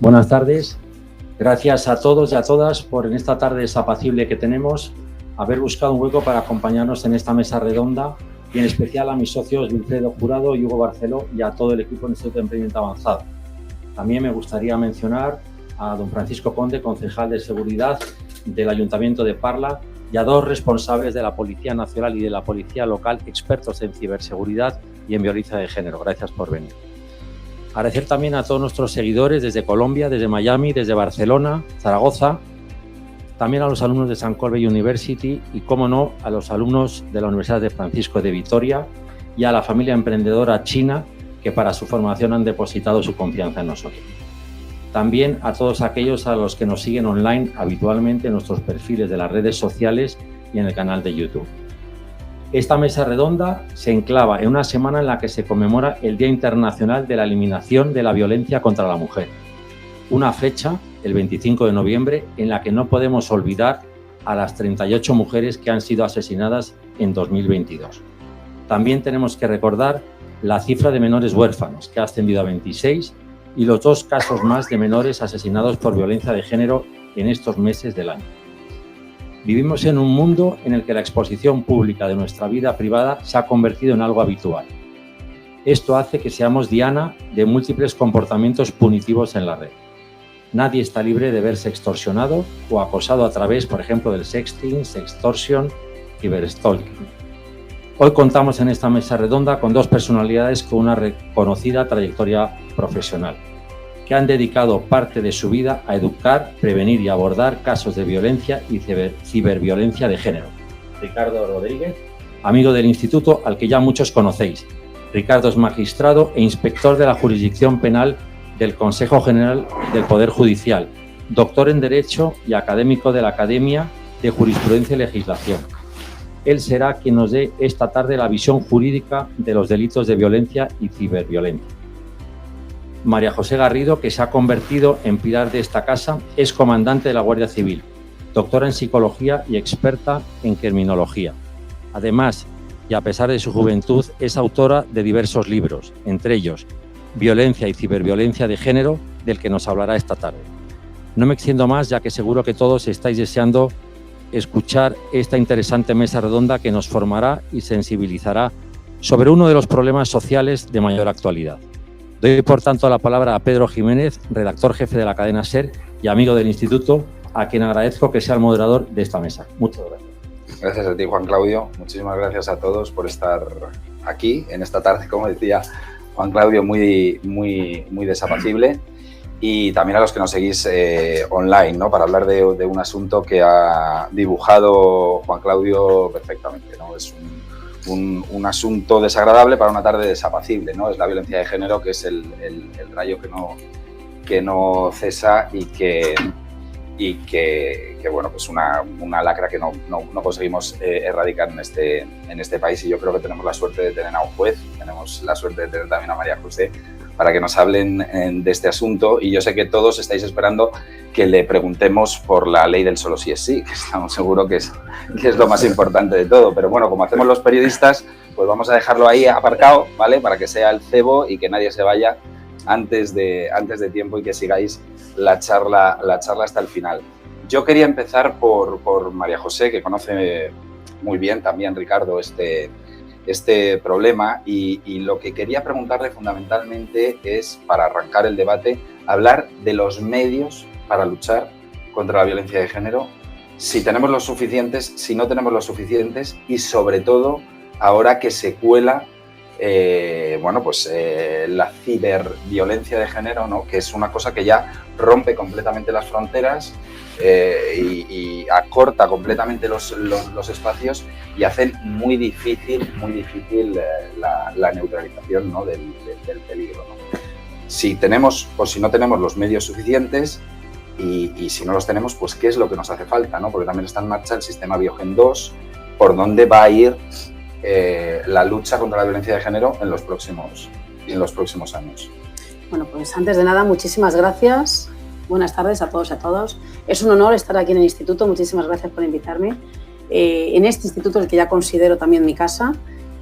Buenas tardes. Gracias a todos y a todas por en esta tarde desapacible que tenemos haber buscado un hueco para acompañarnos en esta mesa redonda y en especial a mis socios Wilfredo Jurado y Hugo Barceló y a todo el equipo del Instituto de Emprendimiento Avanzado. También me gustaría mencionar a don Francisco Conde, concejal de Seguridad del Ayuntamiento de Parla, y a dos responsables de la Policía Nacional y de la Policía Local, expertos en ciberseguridad y en violencia de género. Gracias por venir. Agradecer también a todos nuestros seguidores desde Colombia, desde Miami, desde Barcelona, Zaragoza, también a los alumnos de St. Colby University y, cómo no, a los alumnos de la Universidad de Francisco de Vitoria y a la familia emprendedora china que para su formación han depositado su confianza en nosotros. También a todos aquellos a los que nos siguen online habitualmente en nuestros perfiles de las redes sociales y en el canal de YouTube. Esta mesa redonda se enclava en una semana en la que se conmemora el Día Internacional de la Eliminación de la Violencia contra la Mujer. Una fecha, el 25 de noviembre, en la que no podemos olvidar a las 38 mujeres que han sido asesinadas en 2022. También tenemos que recordar la cifra de menores huérfanos, que ha ascendido a 26, y los 2 casos más de menores asesinados por violencia de género en estos meses del año. Vivimos en un mundo en el que la exposición pública de nuestra vida privada se ha convertido en algo habitual. Esto hace que seamos diana de múltiples comportamientos punitivos en la red. Nadie está libre de verse extorsionado o acosado a través, por ejemplo, del sexting, sextortion, ciberstalking. Hoy contamos en esta mesa redonda con 2 personalidades con una reconocida trayectoria profesional, que han dedicado parte de su vida a educar, prevenir y abordar casos de violencia y ciberviolencia de género. Ricardo Rodríguez, amigo del instituto al que ya muchos conocéis. Ricardo es magistrado e inspector de la jurisdicción penal del Consejo General del Poder Judicial, doctor en Derecho y académico de la Academia de Jurisprudencia y Legislación. Él será quien nos dé esta tarde la visión jurídica de los delitos de violencia y ciberviolencia. María José Garrido, que se ha convertido en pilar de esta casa, es comandante de la Guardia Civil, doctora en psicología y experta en criminología. Además, y a pesar de su juventud, es autora de diversos libros, entre ellos Violencia y ciberviolencia de género, del que nos hablará esta tarde. No me extiendo más, ya que seguro que todos estáis deseando escuchar esta interesante mesa redonda que nos formará y sensibilizará sobre uno de los problemas sociales de mayor actualidad. Doy, por tanto, la palabra a Pedro Jiménez, redactor jefe de la cadena SER y amigo del Instituto, a quien agradezco que sea el moderador de esta mesa. Muchas gracias. Gracias a ti, Juan Claudio. Muchísimas gracias a todos por estar aquí en esta tarde, como decía Juan Claudio, muy desapacible. Y también a los que nos seguís online, ¿no? Para hablar de un asunto que ha dibujado Juan Claudio perfectamente, ¿no? Es un asunto desagradable para una tarde desapacible, ¿no? Es la violencia de género, que es el rayo que no cesa y que bueno, pues una lacra que no conseguimos erradicar en este país. Y yo creo que tenemos la suerte de tener a un juez, tenemos la suerte de tener también a María José para que nos hablen de este asunto. Y yo sé que todos estáis esperando que le preguntemos por la ley del solo sí es sí, que estamos seguros que es lo más importante de todo. Pero bueno, como hacemos los periodistas, pues vamos a dejarlo ahí aparcado, ¿vale? Para que sea el cebo y que nadie se vaya antes de tiempo y que sigáis la charla hasta el final. Yo quería empezar por María José, que conoce muy bien también, Ricardo, este problema, y lo que quería preguntarle fundamentalmente es, para arrancar el debate, hablar de los medios para luchar contra la violencia de género, si tenemos los suficientes, si no tenemos los suficientes, y sobre todo ahora que se cuela la ciberviolencia de género, ¿no? Que es una cosa que ya rompe completamente las fronteras y acorta completamente los espacios y hacen muy difícil la neutralización, ¿no? del peligro, ¿no? Si tenemos o si no tenemos los medios suficientes y si no los tenemos, pues qué es lo que nos hace falta, ¿no? Porque también está en marcha el sistema Biogen 2, por dónde va a ir la lucha contra la violencia de género en los próximos años. Bueno, pues antes de nada, muchísimas gracias. Buenas tardes a todos y a todas. Es un honor estar aquí en el instituto. Muchísimas gracias por invitarme. En este instituto, el que ya considero también mi casa,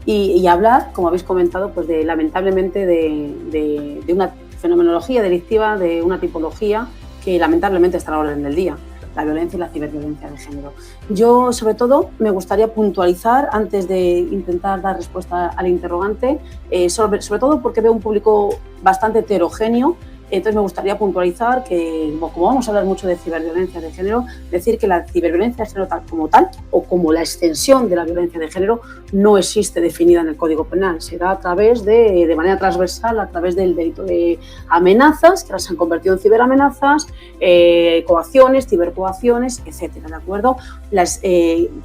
y hablar, como habéis comentado, pues lamentablemente de una fenomenología delictiva, de una tipología que lamentablemente está a la orden del día, la violencia y la ciberviolencia de género. Yo, sobre todo, me gustaría puntualizar, antes de intentar dar respuesta al interrogante, sobre todo porque veo un público bastante heterogéneo. Entonces me gustaría puntualizar que, como vamos a hablar mucho de ciberviolencia de género, decir que la ciberviolencia de género tal, o como la extensión de la violencia de género, no existe definida en el Código Penal. Se da a través de manera transversal, a través del delito de amenazas, que ahora se han convertido en ciberamenazas, coacciones, cibercoacciones, etcétera, ¿de acuerdo?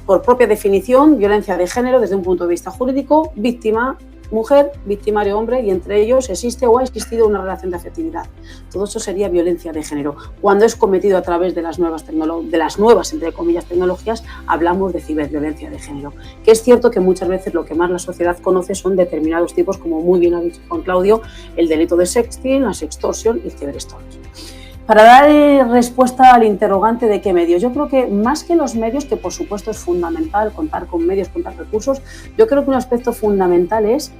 Por propia definición, violencia de género desde un punto de vista jurídico, víctima mujer, victimario hombre, y entre ellos existe o ha existido una relación de afectividad. Todo eso sería violencia de género. Cuando es cometido a través de las nuevas, entre comillas, tecnologías, hablamos de ciberviolencia de género. Que es cierto que muchas veces lo que más la sociedad conoce son determinados tipos, como muy bien ha dicho Juan Claudio, el delito de sexting, la sextorsión y el ciberestalking. Para dar respuesta al interrogante de qué medios, yo creo que más que los medios, que por supuesto es fundamental contar con medios, contar recursos, yo creo que un aspecto fundamental es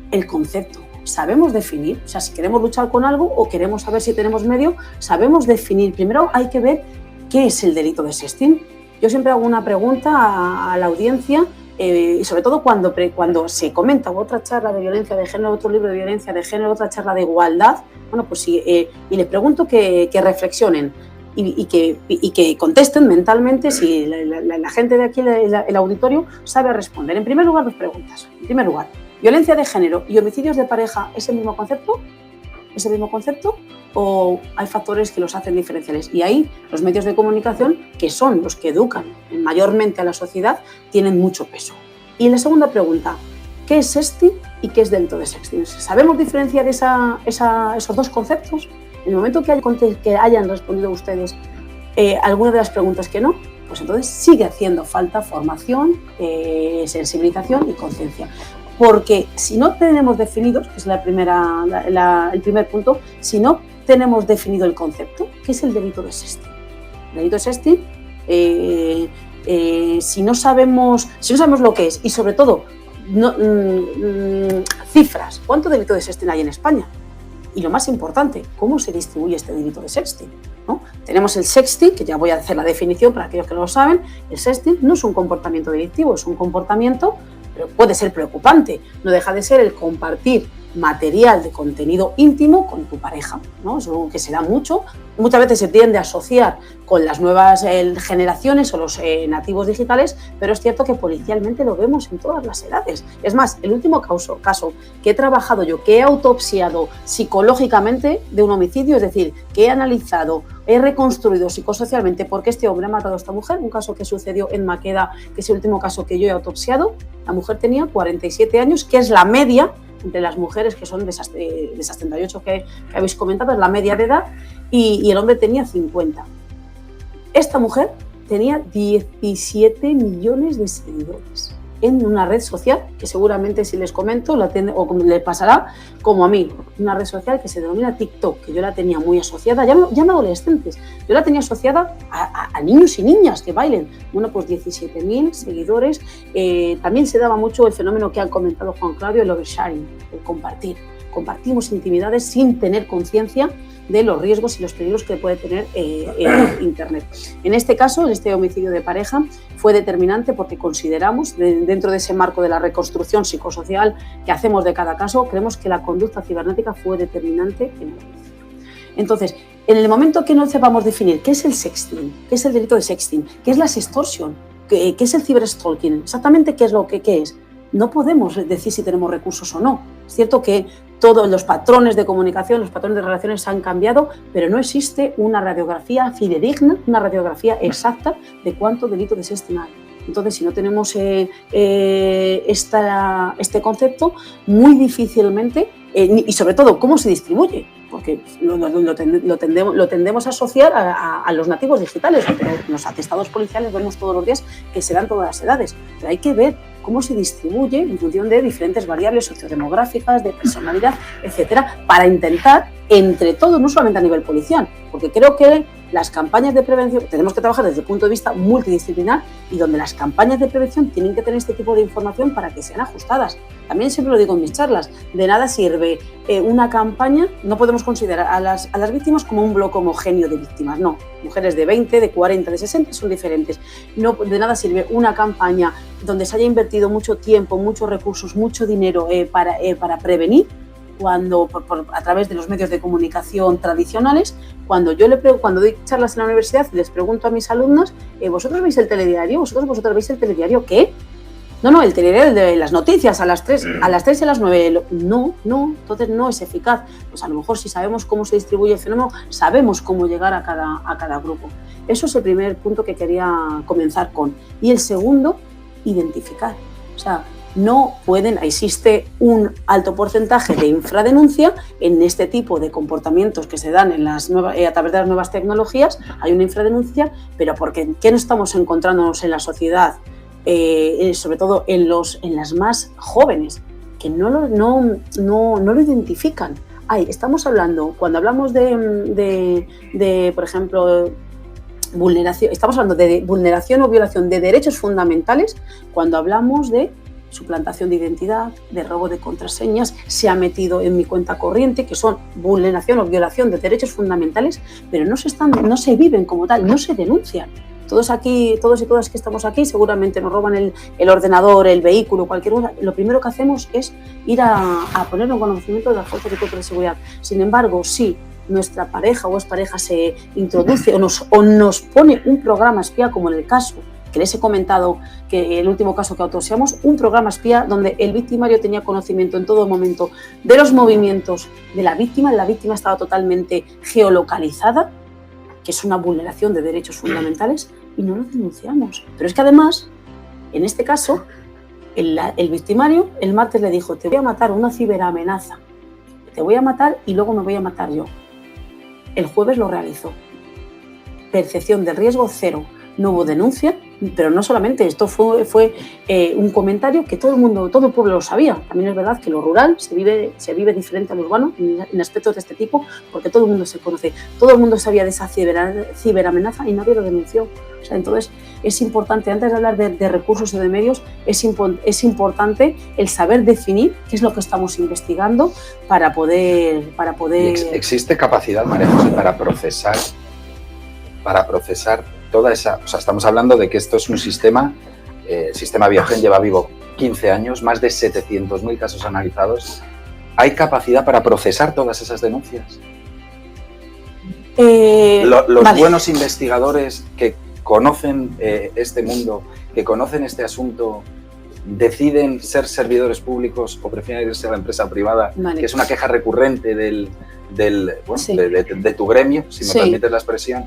el concepto. Sabemos definir, o sea, si queremos luchar con algo o queremos saber si tenemos medio, sabemos definir. Primero hay que ver qué es el delito de sexting. Yo siempre hago una pregunta a la audiencia, y sobre todo cuando se comenta otra charla de violencia de género, otro libro de violencia de género, otra charla de igualdad, bueno, pues sí, y les pregunto que reflexionen y que contesten mentalmente si la gente de aquí, el auditorio, sabe responder. En primer lugar, dos preguntas. En primer lugar, ¿violencia de género y homicidios de pareja es el mismo concepto? ¿Es el mismo concepto? ¿O hay factores que los hacen diferenciales? Y ahí los medios de comunicación, que son los que educan mayormente a la sociedad, tienen mucho peso. Y la segunda pregunta, ¿qué es sexting y qué es delito de sexting? ¿Sabemos diferenciar esos dos conceptos? En el momento que hayan respondido ustedes alguna de las preguntas que no, pues entonces sigue haciendo falta formación, sensibilización y conciencia. Porque si no tenemos definidos, que es el primer punto, si no tenemos definido el concepto, ¿qué es el delito de sexting? El delito de sexting, si no sabemos lo que es y sobre todo cifras, ¿cuánto delito de sexting hay en España? Y lo más importante, ¿cómo se distribuye este delito de sexting? ¿No? Tenemos el sexting, que ya voy a hacer la definición para aquellos que no lo saben. El sexting no es un comportamiento delictivo, es un comportamiento, pero puede ser preocupante. No deja de ser el compartir material de contenido íntimo con tu pareja, ¿no? Es algo que se da mucho. Muchas veces se tiende a asociar con las nuevas generaciones o los nativos digitales, pero es cierto que policialmente lo vemos en todas las edades. Es más, el último caso que he trabajado yo, que he autopsiado psicológicamente de un homicidio, es decir, que he analizado, he reconstruido psicosocialmente por qué este hombre ha matado a esta mujer, un caso que sucedió en Maqueda, que es el último caso que yo he autopsiado. La mujer tenía 47 años, que es la media entre las mujeres, que son de esas 38 que habéis comentado, es la media de edad, y el hombre tenía 50. Esta mujer tenía 17 millones de seguidores en una red social, que seguramente si les comento o le pasará como a mí, una red social que se denomina TikTok, que yo la tenía muy asociada, ya no adolescentes, yo la tenía asociada a niños y niñas que bailen. Bueno, pues 17.000 seguidores. También se daba mucho el fenómeno que ha comentado Juan Claudio, el oversharing, el compartir. Compartimos intimidades sin tener conciencia de los riesgos y los peligros que puede tener Internet. En este caso, en este homicidio de pareja, fue determinante porque consideramos, dentro de ese marco de la reconstrucción psicosocial que hacemos de cada caso, creemos que la conducta cibernética fue determinante en el homicidio. Entonces, en el momento que no sepamos definir qué es el sexting, qué es el delito de sexting, qué es la sextorsión, qué es el ciberstalking, exactamente qué es lo que es, no podemos decir si tenemos recursos o no. Es cierto que todos los patrones de comunicación, los patrones de relaciones han cambiado, pero no existe una radiografía fidedigna, una radiografía exacta de cuánto delito de sexting hay. Entonces, si no tenemos este concepto, muy difícilmente, y sobre todo, ¿cómo se distribuye? Porque lo tendemos a asociar a los nativos digitales, pero en los atestados policiales vemos todos los días que se dan todas las edades. Pero hay que ver cómo se distribuye en función de diferentes variables sociodemográficas, de personalidad, etcétera, para intentar, entre todos, no solamente a nivel policial, porque creo que las campañas de prevención, tenemos que trabajar desde el punto de vista multidisciplinar y donde las campañas de prevención tienen que tener este tipo de información para que sean ajustadas. También siempre lo digo en mis charlas, de nada sirve una campaña, no podemos considerar a las víctimas como un bloque homogéneo de víctimas, no. Mujeres de 20, de 40, de 60 son diferentes. No, de nada sirve una campaña donde se haya invertido mucho tiempo, muchos recursos, mucho dinero para prevenir, cuando a través de los medios de comunicación tradicionales, cuando doy charlas en la universidad y les pregunto a mis alumnas, ¿vosotros veis el telediario? ¿Vosotros veis el telediario? ¿Qué? No, el telediario de las noticias a las 3 y a las 9. No, entonces no es eficaz. Pues a lo mejor si sabemos cómo se distribuye el fenómeno, sabemos cómo llegar a cada grupo. Eso es el primer punto que quería comenzar con. Y el segundo, identificar. O sea, existe un alto porcentaje de infradenuncia en este tipo de comportamientos que se dan a través de las nuevas tecnologías. Hay una infradenuncia, pero porque ¿qué no estamos encontrándonos en la sociedad? Sobre todo en las más jóvenes, que no lo identifican. Estamos hablando, cuando hablamos de por ejemplo, vulneración, estamos hablando de vulneración o violación de derechos fundamentales cuando hablamos de suplantación de identidad, de robo de contraseñas, se ha metido en mi cuenta corriente, que son vulneración o violación de derechos fundamentales, pero no se viven como tal, no se denuncian. Todos y todas que estamos aquí seguramente nos roban el ordenador, el vehículo, cualquier cosa. Lo primero que hacemos es ir a ponerlo en conocimiento de las fuerzas y cuerpos de seguridad. Sin embargo, si nuestra pareja o expareja se introduce o nos pone un programa espía, como en el caso que les he comentado, que el último caso que autopsiamos, un programa espía donde el victimario tenía conocimiento en todo momento de los movimientos de la víctima estaba totalmente geolocalizada, que es una vulneración de derechos fundamentales, y no lo denunciamos. Pero es que además, en este caso, el victimario el martes le dijo: te voy a matar, una ciberamenaza, te voy a matar y luego me voy a matar yo. El jueves lo realizó. Percepción de riesgo cero. No hubo denuncia, pero no solamente, esto fue un comentario que todo el pueblo lo sabía. También es verdad que lo rural se vive diferente al urbano en aspectos de este tipo, porque todo el mundo se conoce, todo el mundo sabía de esa ciberamenaza y nadie lo denunció. O sea, entonces es importante, antes de hablar de recursos o de medios, es importante el saber definir qué es lo que estamos investigando para poder... ¿Existe capacidad, María José, para procesar toda esa... O sea, estamos hablando de que esto es un sistema, el sistema Biogen lleva vivo 15 años, más de 700.000 casos analizados. ¿Hay capacidad para procesar todas esas denuncias? Los buenos investigadores que conocen este mundo, que conocen este asunto, deciden ser servidores públicos o prefieren irse a la empresa privada, que es una queja recurrente de tu gremio, si me permites la expresión.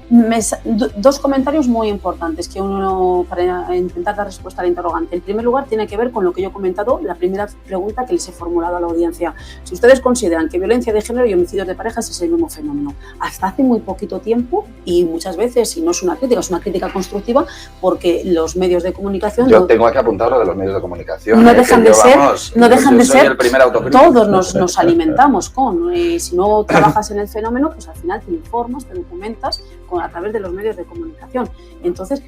Dos comentarios muy importantes que uno para intentar dar respuesta al interrogante. En primer lugar, tiene que ver con lo que yo he comentado, la primera pregunta que les he formulado a la audiencia. Si ustedes consideran que violencia de género y homicidios de parejas es el mismo fenómeno, hasta hace muy poquito tiempo, y muchas veces, y no es una crítica constructiva, porque los medios de comunicación... Yo tengo aquí apuntado lo de los medios de comunicación. No dejan de ser, el primer autocrítico. Todos nos alimentamos con, si no trabajas en el fenómeno, pues al final te informas, te documentas a través de los medios de comunicación. Entonces,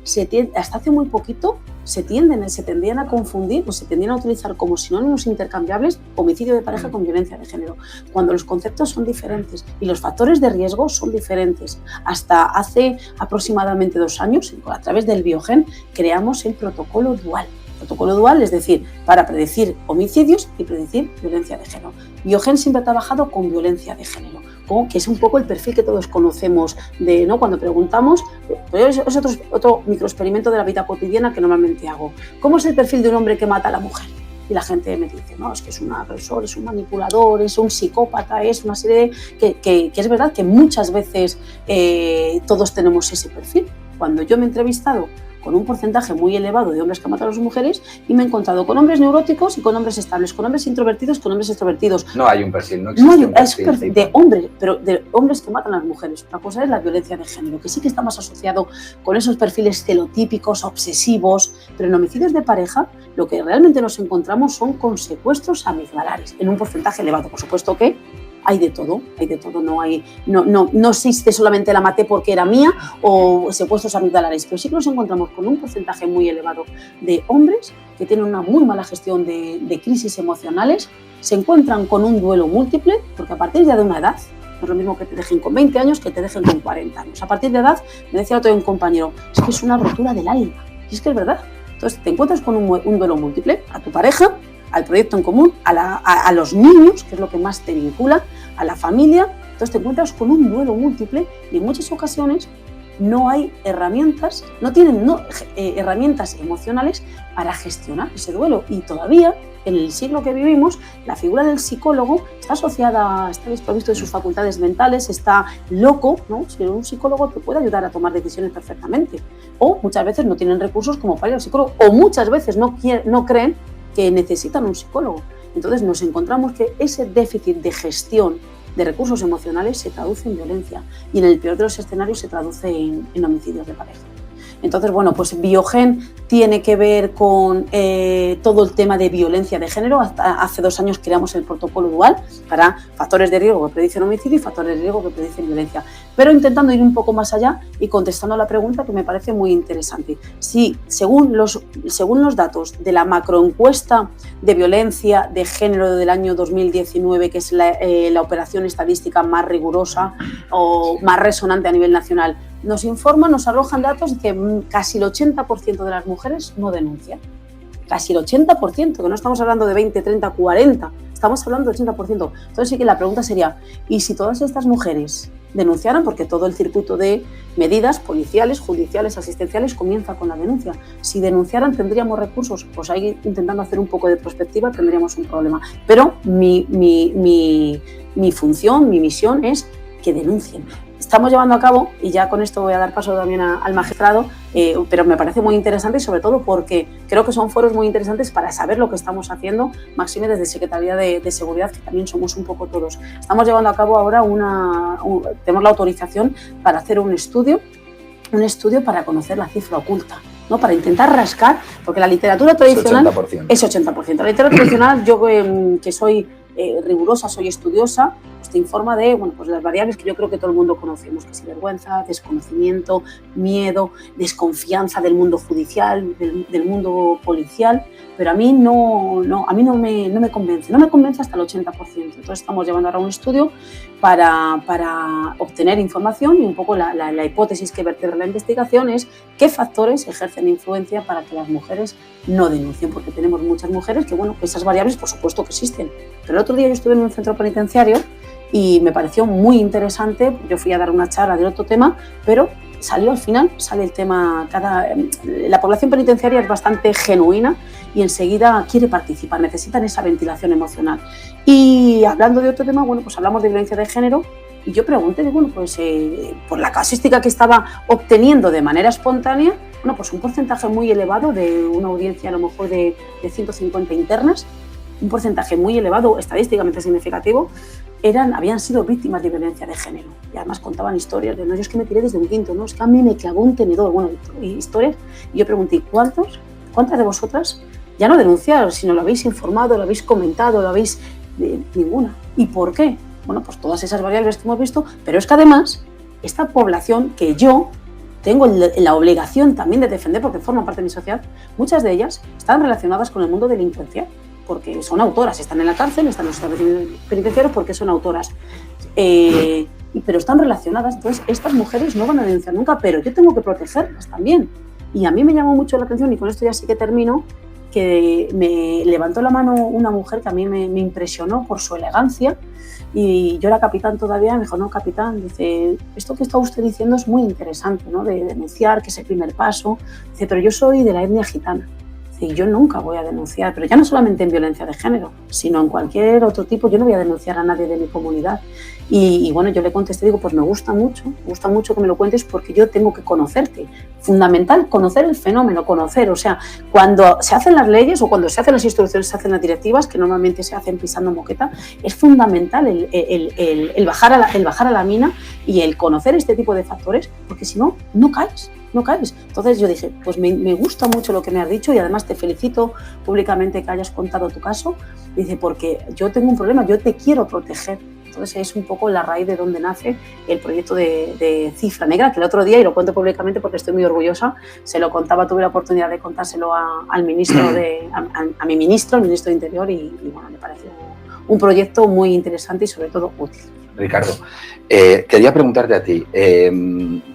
hasta hace muy poquito se tendían a confundir, pues se tendían a utilizar como sinónimos intercambiables homicidio de pareja con violencia de género, cuando los conceptos son diferentes y los factores de riesgo son diferentes. Hasta hace aproximadamente 2 años, a través del Biogen, creamos el protocolo dual. Protocolo dual, es decir, para predecir homicidios y predecir violencia de género. Biogen siempre ha trabajado con violencia de género, que es un poco el perfil que todos conocemos, ¿no? Cuando preguntamos, pues es otro microexperimento de la vida cotidiana que normalmente hago. ¿Cómo es el perfil de un hombre que mata a la mujer? Y la gente me dice, no, es que es un agresor, es un manipulador, es un psicópata, es una serie que es verdad que muchas veces todos tenemos ese perfil. Cuando yo me he entrevistado con un porcentaje muy elevado de hombres que matan a las mujeres y me he encontrado con hombres neuróticos y con hombres estables, con hombres introvertidos, con hombres extrovertidos. No hay un perfil, no existe un perfil de hombres, pero de hombres que matan a las mujeres. Otra cosa es la violencia de género, que sí que está más asociado con esos perfiles celotípicos, obsesivos, pero en homicidios de pareja lo que realmente nos encontramos son con secuestros amigdalares, en un porcentaje elevado. Por supuesto que hay de todo, no existe solamente la maté porque era mía o secuestros amigdalares, pero sí que nos encontramos con un porcentaje muy elevado de hombres que tienen una muy mala gestión de crisis emocionales, se encuentran con un duelo múltiple, porque a partir ya de una edad, no es lo mismo que te dejen con 20 años que te dejen con 40 años. A partir de edad, me decía otro un compañero, es que es una rotura del alma, y es que es verdad. Entonces te encuentras con un duelo múltiple, a tu pareja, al proyecto en común, a los niños, que es lo que más te vincula, a la familia. Entonces te encuentras con un duelo múltiple y en muchas ocasiones no hay herramientas, herramientas emocionales para gestionar ese duelo. Y todavía, en el siglo que vivimos, la figura del psicólogo está asociada, está desprovisto de sus facultades mentales, está loco, ¿no? Si un psicólogo te puede ayudar a tomar decisiones perfectamente. O muchas veces no tienen recursos como para ir al psicólogo, o muchas veces no creen que necesitan un psicólogo. Entonces nos encontramos que ese déficit de gestión de recursos emocionales se traduce en violencia y en el peor de los escenarios se traduce en homicidios de pareja. Entonces, bueno, pues Biogen tiene que ver con todo el tema de violencia de género. Hasta hace 2 años creamos el protocolo dual para factores de riesgo que predicen homicidio y factores de riesgo que predicen violencia. Pero intentando ir un poco más allá y contestando a la pregunta que me parece muy interesante. Sí, según los datos de la macroencuesta de violencia de género del año 2019, que es la operación estadística más rigurosa o más resonante a nivel nacional, nos arrojan datos de que casi el 80% de las mujeres no denuncian. Casi el 80%, que no estamos hablando de 20, 30, 40, estamos hablando del 80%. Entonces sí que la pregunta sería, ¿y si todas estas mujeres denunciaran? Porque todo el circuito de medidas policiales, judiciales, asistenciales comienza con la denuncia. Si denunciaran, ¿tendríamos recursos? Pues ahí, intentando hacer un poco de prospectiva, tendríamos un problema. Pero mi función, mi misión es que denuncien. Estamos llevando a cabo, y ya con esto voy a dar paso también al magistrado, pero me parece muy interesante y sobre todo porque creo que son foros muy interesantes para saber lo que estamos haciendo, máxime desde Secretaría de Seguridad, que también somos un poco todos. Estamos llevando a cabo ahora tenemos la autorización para hacer un estudio para conocer la cifra oculta, ¿no? Para intentar rascar, porque la literatura tradicional es 80%. La literatura tradicional, yo que soy rigurosa, soy estudiosa, pues te informa de pues las variables que yo creo que todo el mundo conocemos, que es vergüenza, desconocimiento, miedo, desconfianza del mundo judicial, del mundo policial, pero a mí no me convence hasta el 80%. Entonces estamos llevando ahora un estudio para obtener información, y un poco la hipótesis que vertebra la investigación es qué factores ejercen influencia para que las mujeres no denuncien, porque tenemos muchas mujeres que esas variables por supuesto que existen. Pero el otro día yo estuve en un centro penitenciario y me pareció muy interesante. Yo fui a dar una charla de otro tema, pero al final sale el tema. La población penitenciaria es bastante genuina y enseguida quiere participar, necesitan esa ventilación emocional. Y hablando de otro tema, pues hablamos de violencia de género. Y yo pregunté, por la casuística que estaba obteniendo de manera espontánea, pues un porcentaje muy elevado de una audiencia a lo mejor de 150 internas, un porcentaje muy elevado, estadísticamente significativo, habían sido víctimas de violencia de género. Y además contaban historias de, yo es que me tiré desde un quinto, es que a mí me clavó un tenedor, historias. Y yo pregunté, ¿cuántas de vosotras ya no denunciaron, sino lo habéis informado, lo habéis comentado, ninguna? ¿Y por qué? Pues todas esas variables que hemos visto, pero es que además esta población que yo tengo la obligación también de defender porque forma parte de mi sociedad, muchas de ellas están relacionadas con el mundo delincuencial, porque son autoras, están en la cárcel, están en los establecimientos penitenciarios porque son autoras, pero están relacionadas. Entonces estas mujeres no van a denunciar nunca, pero yo tengo que protegerlas también. Y a mí me llamó mucho la atención, y con esto ya sí que termino, que me levantó la mano una mujer que a mí me impresionó por su elegancia, y yo era capitán todavía. Me dijo, no, capitán, dice, esto que está usted diciendo es muy interesante, ¿no? De denunciar, que es el primer paso. Dice, pero yo soy de la etnia gitana. Dice, yo nunca voy a denunciar, pero ya no solamente en violencia de género, sino en cualquier otro tipo. Yo no voy a denunciar a nadie de mi comunidad. Y yo le contesté, digo, pues me gusta mucho que me lo cuentes, porque yo tengo que conocerte. Fundamental, conocer el fenómeno, o sea, cuando se hacen las leyes o cuando se hacen las instrucciones, se hacen las directivas, que normalmente se hacen pisando moqueta, es fundamental el bajar a la mina y el conocer este tipo de factores, porque si no, no caes. Entonces yo dije, pues me gusta mucho lo que me has dicho, y además te felicito públicamente que hayas contado tu caso. Dice, porque yo tengo un problema, yo te quiero proteger. Entonces es un poco la raíz de donde nace el proyecto de Cifra Negra, que el otro día, y lo cuento públicamente porque estoy muy orgullosa, se lo contaba, tuve la oportunidad de contárselo al ministro a mi ministro, el ministro de Interior, y bueno, me pareció un proyecto muy interesante y sobre todo útil. Ricardo, quería preguntarte a ti,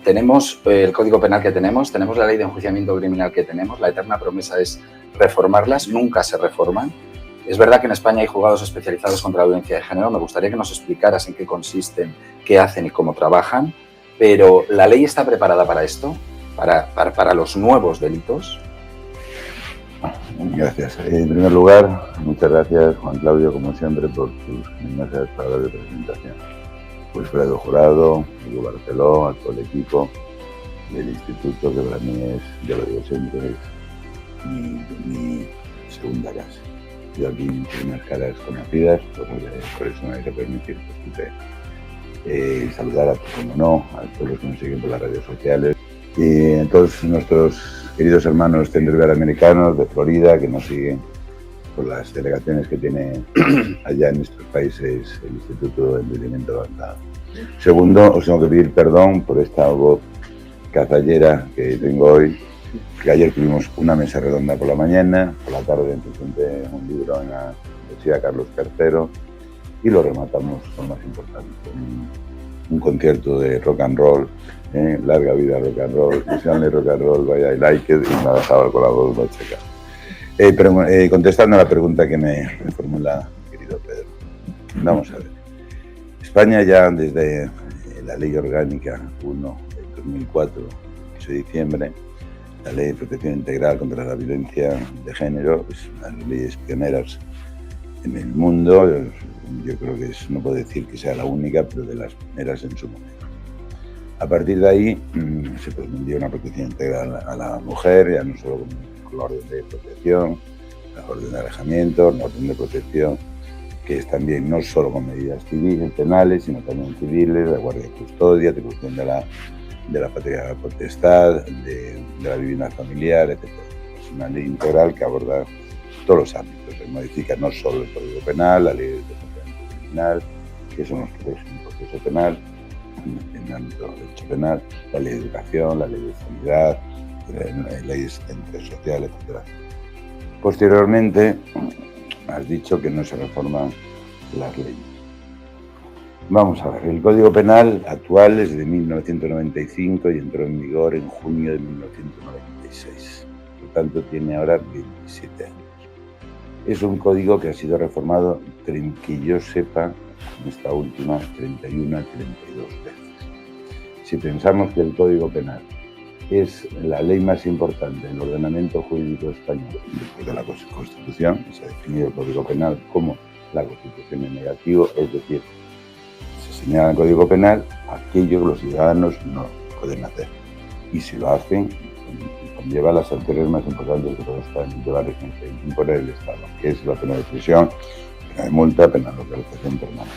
tenemos el Código Penal que tenemos la ley de enjuiciamiento criminal que tenemos, la eterna promesa es reformarlas, nunca se reforman. Es verdad que en España hay juzgados especializados contra la violencia de género, me gustaría que nos explicaras en qué consisten, qué hacen y cómo trabajan, pero ¿la ley está preparada para esto? ¿Para los nuevos delitos? Gracias. En primer lugar, muchas gracias, Juan Claudio, como siempre, por tus generosas palabras de presentación. Wilfredo Jurado, Hugo Barceló, a todo el equipo del instituto, que para mí es, yo lo digo siempre, es mi segunda casa. Yo aquí tengo unas caras conocidas, por eso me vais a permitir saludar a todos los que nos siguen por las redes sociales y a todos nuestros queridos hermanos centroamericanos de Florida que nos siguen por las delegaciones que tiene allá en estos países el Instituto de Envejecimiento Avanzado. Segundo, os tengo que pedir perdón por esta voz cazallera que tengo hoy, que ayer tuvimos una mesa redonda por la mañana, por la tarde presenté un libro en la Universidad Carlos III y lo rematamos con lo más importante, un concierto de rock and roll, larga vida rock and roll, Misionle rock and roll, vaya, I like it, y me ha dejado con la voz no checa. Contestando a la pregunta que me formula querido Pedro, vamos a ver. España ya desde la Ley Orgánica 1 de 2004, 8 de diciembre, la Ley de Protección Integral contra la Violencia de Género, es una de las leyes pioneras en el mundo. Yo creo que no puedo decir que sea la única, pero de las primeras en su momento. A partir de ahí se pretendía una protección integral a la mujer, ya no solo con la orden de protección, la orden de alejamiento, la orden de protección, que es también no solo con medidas civiles, penales, sino también civiles, la guardia de custodia, atribución de la patria potestad, de la vivienda familiar, etc. Es una ley integral que aborda todos los ámbitos. Se modifica no solo el Código Penal, la ley de enjuiciamiento criminal, que son los que es un proceso penal, en el ámbito del derecho penal, la ley de educación, la ley de sanidad, leyes de interés social, etc. Posteriormente, has dicho que no se reforman las leyes. Vamos a ver, el Código Penal actual es de 1995 y entró en vigor en junio de 1996. Por tanto, tiene ahora 27 años. Es un código que ha sido reformado, que yo sepa, en esta última 31 a 32 veces. Si pensamos que el Código Penal es la ley más importante del ordenamiento jurídico español después de la Constitución, se ha definido el Código Penal como la Constitución en negativo, es decir, se señala en el Código Penal aquello que los ciudadanos no pueden hacer. Y si lo hacen, conlleva las sanciones más importantes que puede imponer el Estado, que es la pena de prisión, pena de multa, pena de localización permanente.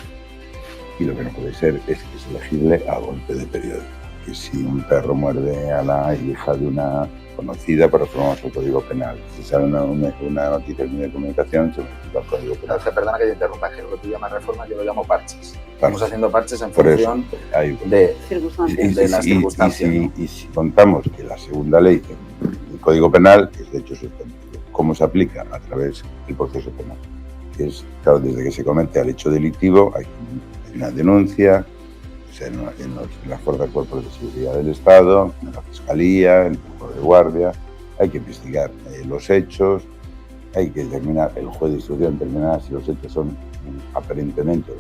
Y lo que no puede ser es que es elegible a golpe de periódico. Que si un perro muerde a la hija de una conocida, pues reformamos el Código Penal. Si sale una noticia en medio de comunicación, se modifica el Código Penal. Perdona que te interrumpa, que lo que tú llamas reforma yo lo llamo parches. Estamos haciendo parches en función de las circunstancias. Y si contamos que la segunda ley, el Código Penal, es de hecho sustantivo, ¿cómo se aplica? A través del proceso penal. Que es, claro, desde que se comete el hecho delictivo, hay una denuncia, en las fuerzas y cuerpos de seguridad del Estado, en la Fiscalía, en el cuerpo de guardia, hay que investigar los hechos, hay que determinar, el juez de instrucción determinar si los hechos son aparentemente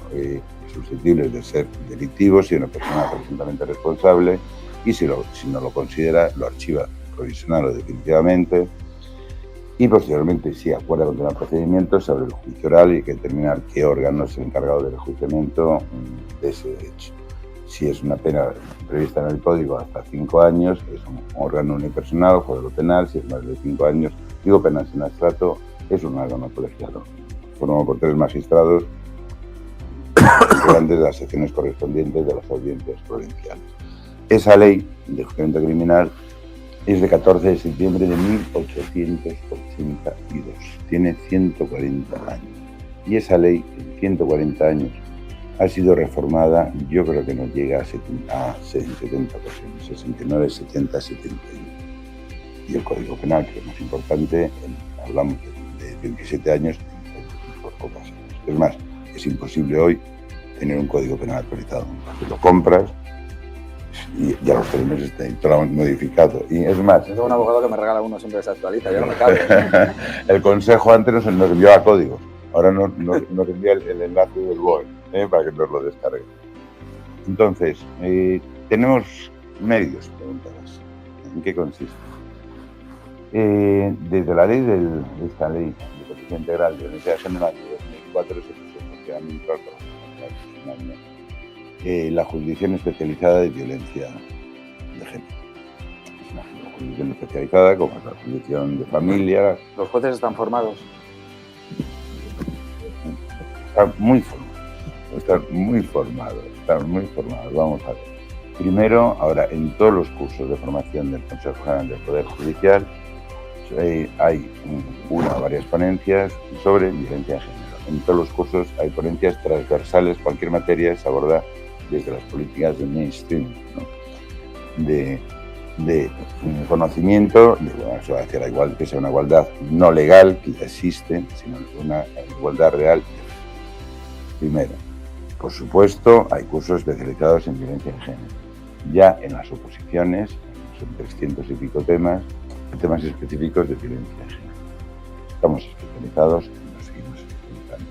susceptibles de ser delictivos, si una persona es presuntamente responsable y si no lo considera, lo archiva provisional o definitivamente y posteriormente, si acuerda continuar procedimientos, se abre el juicio oral y hay que determinar qué órgano es el encargado del enjuiciamiento de ese hecho. Si es una pena prevista en el Código hasta 5 años, es un órgano unipersonal, juez de lo penal. Si es más de 5 años, digo penal sin abstrato, es un órgano colegiado, formado por 3 magistrados integrantes de las secciones correspondientes de las audiencias provinciales. Esa ley de enjuiciamiento criminal es de 14 de septiembre de 1882, tiene 140 años. Y esa ley, en 140 años, ha sido reformada, yo creo que no llega a 70 ocasiones, 69, 70, 71. Y el Código Penal, que es más importante, hablamos de 27 años por pocas años. Es más, es imposible hoy tener un Código Penal actualizado. Porque lo compras y ya los 3 meses está todo modificado. Y es más... Tengo un abogado que me regala uno, siempre se actualiza, ya no me cabe. El Consejo antes nos enviaba códigos, ahora nos envía el enlace del BOE para que nos lo descargue. Entonces, tenemos medios, preguntarás. ¿En qué consiste? Desde la ley de esta ley de protección integral de violencia de género de 2004 se puso en funcionamiento la jurisdicción especializada de violencia de género. Es una jurisdicción especializada como es la jurisdicción de familia. ¿Los jueces están formados? Están muy formados. Vamos a ver. Primero, ahora en todos los cursos de formación del Consejo General del Poder Judicial hay una o varias ponencias sobre violencia de género. En todos los cursos hay ponencias transversales, cualquier materia se aborda desde las políticas de mainstream, ¿no? de conocimiento, hacia la igualdad, que sea una igualdad no legal, que ya existe, sino una igualdad real. Primero, por supuesto, hay cursos especializados en violencia de género. Ya en las oposiciones, son 300 y pico temas específicos de violencia de género. Estamos especializados y nos seguimos especializando.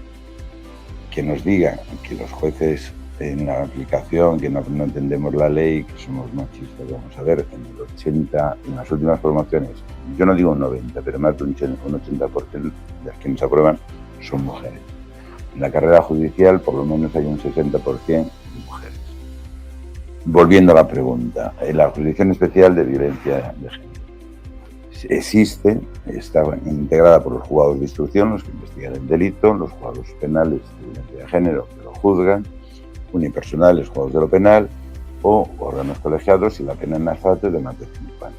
Que nos digan que los jueces en la aplicación, que no entendemos la ley, que somos machistas, vamos a ver, en el 80, en las últimas promociones, yo no digo un 90, pero más de un 80% de las que nos aprueban son mujeres. En la carrera judicial, por lo menos hay un 60% de mujeres. Volviendo a la pregunta, la Jurisdicción Especial de Violencia de Género existe, está integrada por los juzgados de instrucción, los que investigan el delito, los juzgados penales de violencia de género, que lo juzgan, unipersonales, juzgados de lo penal, o órganos colegiados y la pena en asalto de más de 5 años.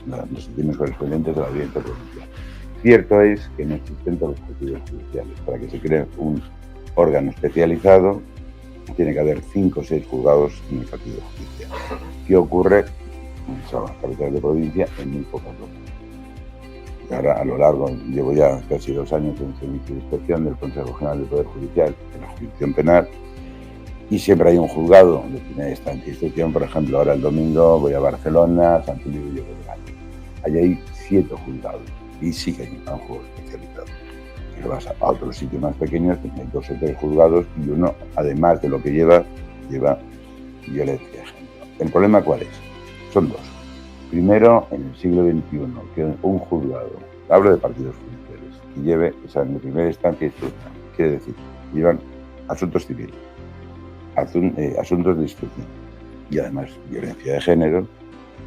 Los instituciones correspondientes de la audiencia provincial. Cierto es que no existen todos los partidos judiciales. Para que se cree un órgano especializado, tiene que haber 5 o 6 juzgados en el partido judicial. ¿Qué ocurre en las capitales de provincia? En muy pocas localidades. Ahora, a lo largo, llevo ya casi 2 años en el servicio de inspección del Consejo General del Poder Judicial, en la jurisdicción penal, y siempre hay un juzgado de primera instancia e instrucción. Por ejemplo, ahora el domingo voy a Barcelona, Sant Feliu de Llobregat. Allí hay 7 juzgados y sí que hay un juzgado especializado. Si vas a otros sitios más pequeños, hay 2 o 3 juzgados y uno, además de lo que lleva violencia de género. ¿El problema cuál es? Son 2. Primero, en el siglo XXI, que un juzgado, hablo de partidos judiciales, que lleve, o sea, en primera instancia instrucción, quiere decir, llevan asuntos civiles, asuntos de instrucción y además violencia de género,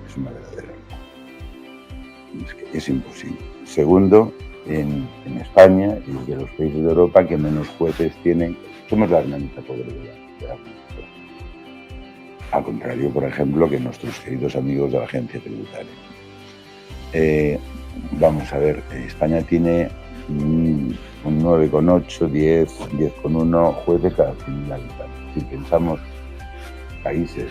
es una verdadera locura. Es imposible. Segundo, en España y de los países de Europa que menos jueces tienen, somos la hermanita pobre de la administración. Al contrario, por ejemplo, que nuestros queridos amigos de la agencia tributaria. Vamos a ver, España tiene un 9,8, 10,1 jueces cada 100.000 habitantes. Si pensamos países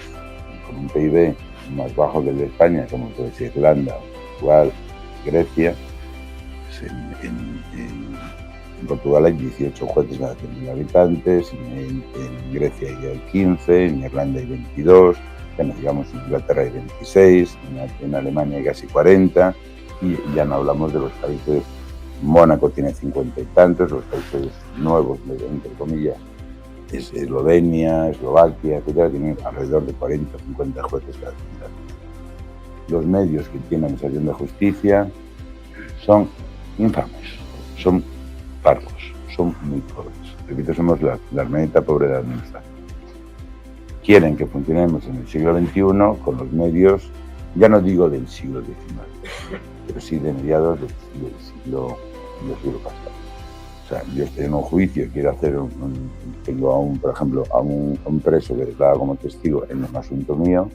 con un PIB más bajo que el de España, como puede ser Irlanda, Portugal, Grecia, pues en Portugal hay 18 jueces cada 100.000 habitantes, en Grecia hay 15, en Irlanda hay 22, ya nos digamos en Inglaterra hay 26, en Alemania hay casi 40, y ya no hablamos de los países. Mónaco tiene 50 y tantos, los países nuevos, entre comillas, Eslovenia, Eslovaquia, etcétera, tienen alrededor de 40 o 50 jueces cada 100.000 habitantes. Los medios que tiene la Administración de Justicia son infames, son parcos, son muy pobres. Repito, somos la hermanita pobre de la Administración. Quieren que funcionemos en el siglo XXI con los medios, ya no digo del siglo XIX, pero sí de mediados del siglo pasado. O sea, yo estoy en un juicio, quiero hacer tengo por ejemplo, a un preso que declara como testigo en un asunto mío,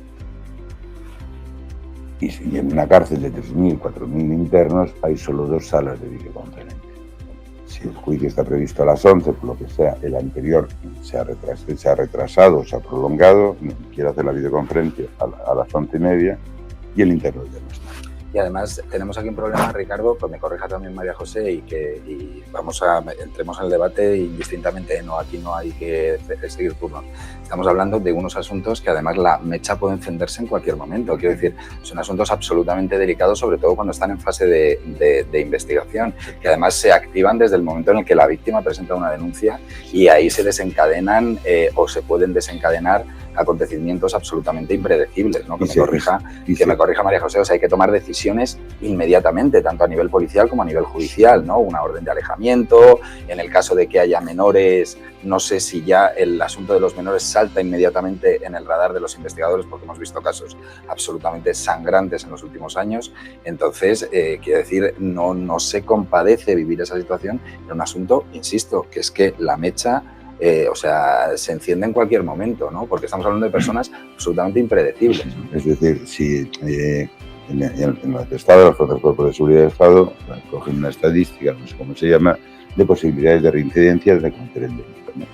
y en una cárcel de 3.000, 4.000 internos hay solo 2 salas de videoconferencia. si el juicio está previsto a las 11, por lo que sea, el anterior se ha retrasado, se ha prolongado, quiere hacer la videoconferencia a las 11:30 y el interno ya no está. Y además tenemos aquí un problema, Ricardo, pues me corrija también María José, y entremos en el debate indistintamente, aquí no hay que seguir turnos. Estamos hablando de unos asuntos que además la mecha puede encenderse en cualquier momento. Quiero decir, son asuntos absolutamente delicados, sobre todo cuando están en fase de investigación, que además se activan desde el momento en el que la víctima presenta una denuncia, y ahí se desencadenan o se pueden desencadenar acontecimientos absolutamente impredecibles, ¿no? Que me corrija María José, o sea, hay que tomar decisiones inmediatamente, tanto a nivel policial como a nivel judicial, ¿no? Una orden de alejamiento, en el caso de que haya menores, no sé si ya el asunto de los menores salta inmediatamente en el radar de los investigadores, porque hemos visto casos absolutamente sangrantes en los últimos años. Entonces, quiero decir, no se compadece vivir esa situación en un asunto, insisto, que es que la mecha se enciende en cualquier momento, ¿no? Porque estamos hablando de personas absolutamente impredecibles. Es decir, si en el Estado, las fuerzas cuerpos de seguridad del Estado cogen una estadística, no sé cómo se llama, de posibilidades de reincidencia de cometer el delito, ¿no?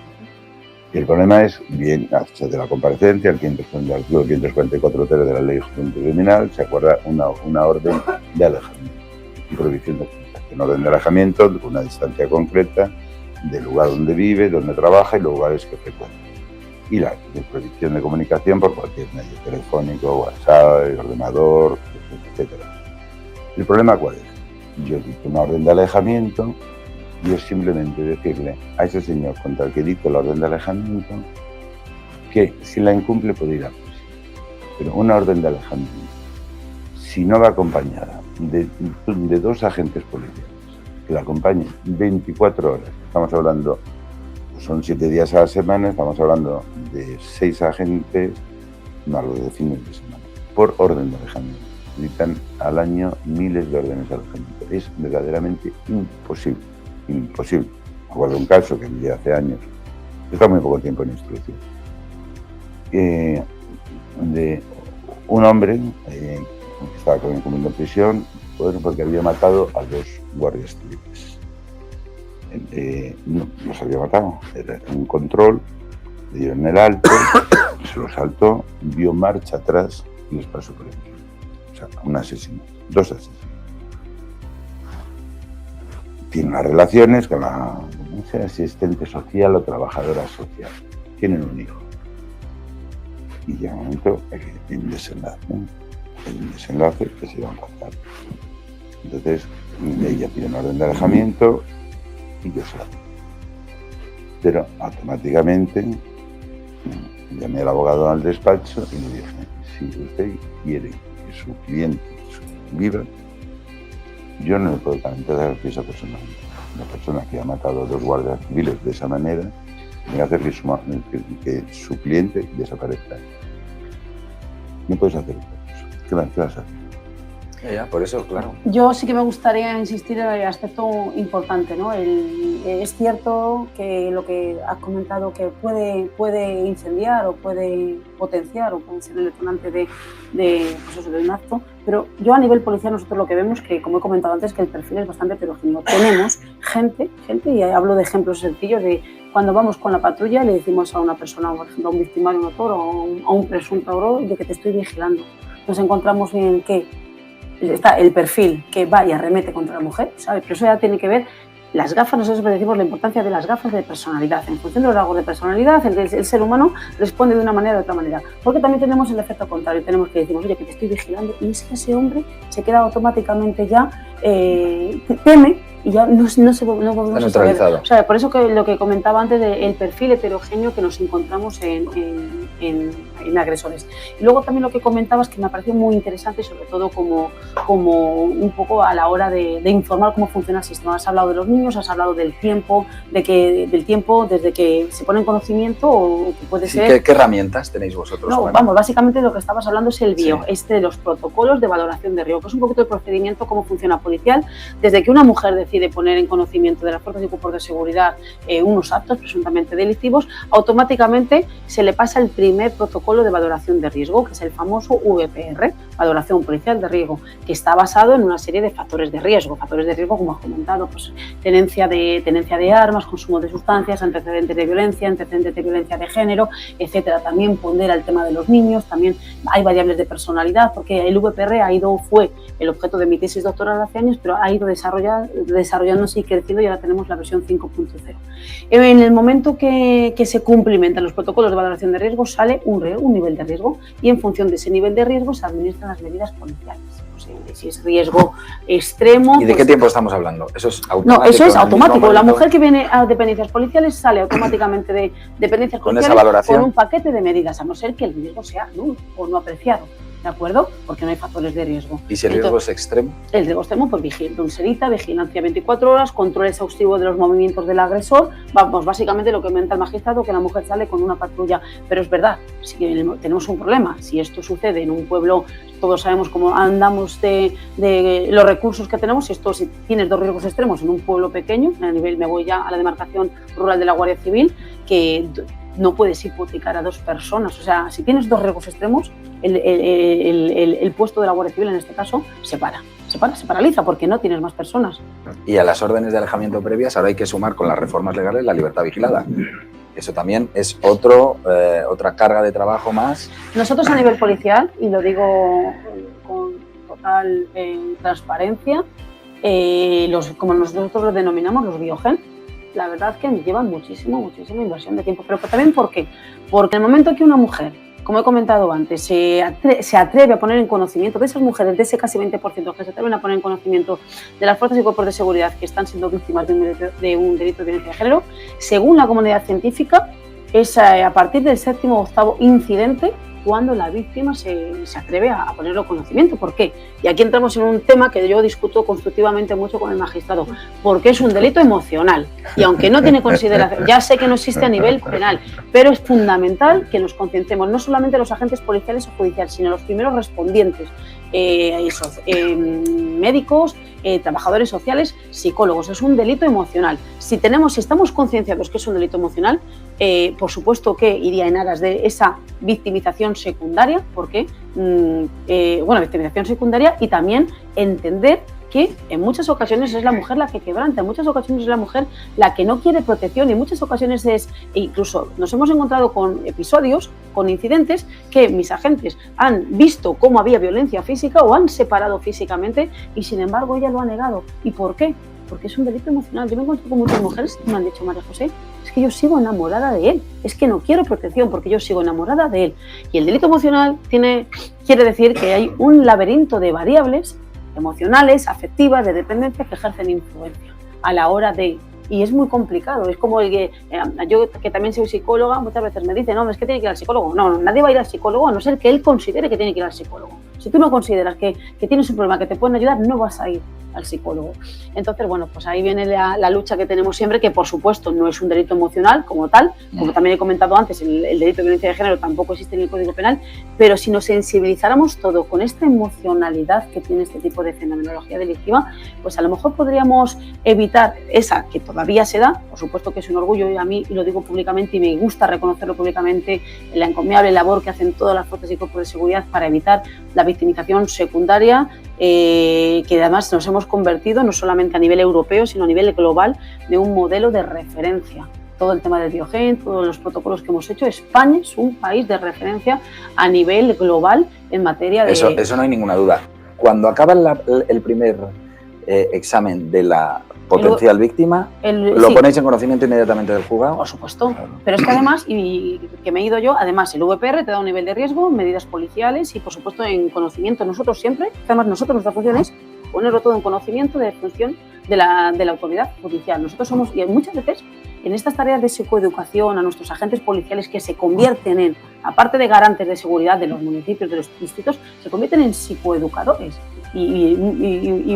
Y el problema es, bien, de la comparecencia, el artículo 544 de la Ley Criminal, se acuerda una orden de alejamiento y prohibición de comunicación. Orden de alejamiento con una distancia concreta del lugar donde vive, donde trabaja y los lugares que frecuenta. Y la prohibición de comunicación por cualquier medio, telefónico, WhatsApp, ordenador, etc. ¿El problema cuál es? Yo dicto una orden de alejamiento y es simplemente decirle a ese señor contra el que dicto la orden de alejamiento que si la incumple puede ir a prisión. Pero una orden de alejamiento, si no va acompañada de dos agentes policiales, que la acompañen 24 horas, estamos hablando, son 7 días a la semana, estamos hablando de 6 agentes, no hablo de fines de semana, por orden de alejamiento. Dictan al año miles de órdenes de alejamiento. Es verdaderamente imposible, imposible. Me acuerdo de un caso que vi hace años, está muy poco tiempo en instrucción, de un hombre que estaba cumpliendo prisión porque había matado a 2 guardias civiles. No los había matado, era un control, le dieron el alto, se lo saltó, dio marcha atrás y les pasó por encima. O sea, un asesino, 2 asesinos. Tiene unas relaciones con la asistente social o trabajadora social. Tienen un hijo. Y llega un momento en un desenlace que se va a pasar. Entonces, ella pide una orden de alejamiento y yo se la doy. Pero automáticamente llamé al abogado al despacho y le dije, si usted quiere que su cliente viva, yo no le puedo garantizar que esa persona, una persona que ha matado a 2 guardias civiles de esa manera, me va a hacer que su cliente desaparezca. No puedes hacer eso. ¿Qué vas a hacer? Ya, por eso, claro. Yo sí que me gustaría insistir en el aspecto importante, ¿no? Es cierto que lo que has comentado que puede incendiar o puede potenciar o puede ser el detonante de un acto, pero yo a nivel policial nosotros lo que vemos que, como he comentado antes, que el perfil es bastante heterogéneo. Tenemos gente, y hablo de ejemplos sencillos de cuando vamos con la patrulla y le decimos a una persona, por ejemplo, a un victimario, un autor o a un presunto autor, de que te estoy vigilando. Nos encontramos en que está el perfil que va y arremete contra la mujer, ¿sabes? Pero eso ya tiene que ver, las gafas, nosotros decimos la importancia de las gafas de personalidad. En función de los rasgos de personalidad, el ser humano responde de una manera o de otra manera. Porque también tenemos el efecto contrario, tenemos que decir, oye, que te estoy vigilando, y es que ese hombre se queda automáticamente ya, teme, y ya no podemos neutralizado. O sea, por eso que lo que comentaba antes del perfil heterogéneo que nos encontramos en agresores. Y luego también lo que comentabas que me ha parecido muy interesante, sobre todo como un poco a la hora de informar cómo funciona el sistema. Has hablado de los niños, has hablado del tiempo, del tiempo desde que se pone en conocimiento o que puede ser... ¿Qué herramientas tenéis vosotros? No, vamos, básicamente lo que estabas hablando es el BIO, de los protocolos de valoración de riesgo, que es un poquito el procedimiento, cómo funciona policial, desde que una mujer decide poner en conocimiento de las fuerzas y cuerpos de seguridad unos actos presuntamente delictivos, automáticamente se le pasa el primer primer protocolo de valoración de riesgo, que es el famoso VPR, valoración policial de riesgo, que está basado en una serie de factores de riesgo. Factores de riesgo, como has comentado, pues tenencia de armas, consumo de sustancias, antecedentes de violencia de género, etcétera. También pondera el tema de los niños, también hay variables de personalidad, porque el VPR fue el objeto de mi tesis doctoral hace años, pero ha ido desarrollándose y creciendo y ahora tenemos la versión 5.0. En el momento que se cumplimentan los protocolos de valoración de riesgo, sale un nivel de riesgo y en función de ese nivel de riesgo se administran las medidas policiales. Si es riesgo extremo... ¿Y de qué tiempo estamos hablando? ¿Eso es automático? No, eso es automático. La mujer que viene a dependencias policiales sale automáticamente de dependencias policiales con un paquete de medidas, a no ser que el riesgo sea nulo o no apreciado. ¿De acuerdo? Porque no hay factores de riesgo. ¿Y si el riesgo es extremo? El riesgo extremo, pues pulserita, vigilancia 24 horas, control exhaustivo de los movimientos del agresor. Vamos, básicamente lo que comenta el magistrado, que la mujer sale con una patrulla. Pero es verdad, sí que tenemos un problema. Si esto sucede en un pueblo, todos sabemos cómo andamos de los recursos que tenemos. Si tienes dos riesgos extremos en un pueblo pequeño, a nivel, me voy ya a la demarcación rural de la Guardia Civil, que no puedes hipotecar a dos personas. O sea, si tienes dos riesgos extremos, el puesto de la Guardia Civil en este caso se paraliza porque no tienes más personas. Y a las órdenes de alejamiento previas ahora hay que sumar con las reformas legales la libertad vigilada. Eso también es otra carga de trabajo más. Nosotros a nivel policial, y lo digo con total transparencia, como nosotros los denominamos, los biogen, la verdad es que llevan muchísima inversión de tiempo. ¿Pero también por qué? Porque en el momento que una mujer, como he comentado antes, se atreve a poner en conocimiento de esas mujeres, de ese casi 20% que se atreven a poner en conocimiento de las fuerzas y cuerpos de seguridad que están siendo víctimas de un delito de violencia de género, según la comunidad científica, es a partir del 7º o 8º incidente cuando la víctima se atreve a ponerlo en conocimiento. ¿Por qué? Y aquí entramos en un tema que yo discuto constructivamente mucho con el magistrado, porque es un delito emocional y aunque no tiene consideración, ya sé que no existe a nivel penal, pero es fundamental que nos concienciemos, no solamente los agentes policiales o judiciales, sino los primeros respondientes, médicos, trabajadores sociales, psicólogos. Es un delito emocional. Si estamos concienciados que es un delito emocional, por supuesto que iría en aras de esa victimización secundaria, porque, victimización secundaria y también entender que en muchas ocasiones es la mujer la que quebranta, en muchas ocasiones es la mujer la que no quiere protección y en muchas ocasiones incluso nos hemos encontrado con episodios, con incidentes que mis agentes han visto cómo había violencia física o han separado físicamente y sin embargo ella lo ha negado. ¿Y por qué? Porque es un delito emocional. Yo me encuentro con muchas mujeres que me han dicho, María José, es que yo sigo enamorada de él, es que no quiero protección porque yo sigo enamorada de él. Y el delito emocional quiere decir que hay un laberinto de variables emocionales, afectivas, de dependencia que ejercen influencia a la hora de... Y es muy complicado, es como yo que también soy psicóloga, muchas veces me dicen, no, es que tiene que ir al psicólogo. No, nadie va a ir al psicólogo a no ser que él considere que tiene que ir al psicólogo. Si tú no consideras que tienes un problema que te pueden ayudar, no vas a ir al psicólogo. Entonces, bueno, pues ahí viene la lucha que tenemos siempre, que por supuesto no es un delito emocional como tal, como también he comentado antes, el delito de violencia de género tampoco existe en el Código Penal, pero si nos sensibilizáramos todo con esta emocionalidad que tiene este tipo de fenomenología delictiva, pues a lo mejor podríamos evitar esa que todavía se da, por supuesto que es un orgullo y a mí, y lo digo públicamente y me gusta reconocerlo públicamente, la encomiable labor que hacen todas las fuerzas y cuerpos de seguridad para evitar la victimización secundaria, que además nos hemos convertido no solamente a nivel europeo, sino a nivel global de un modelo de referencia. Todo el tema del biogen, todos los protocolos que hemos hecho, España es un país de referencia a nivel global en materia de... Eso no hay ninguna duda. Cuando acaba el primer examen de la potencial víctima, ¿lo ponéis en conocimiento inmediatamente del juzgado? Por supuesto, pero es que además, y que me he ido yo, además el VPR te da un nivel de riesgo, medidas policiales y por supuesto en conocimiento. Nosotros siempre, además nuestra función es ponerlo todo en conocimiento de función de la autoridad judicial. Nosotros somos, y muchas veces en estas tareas de psicoeducación a nuestros agentes policiales que se convierten en, aparte de garantes de seguridad de los municipios, de los distritos, se convierten en psicoeducadores. Y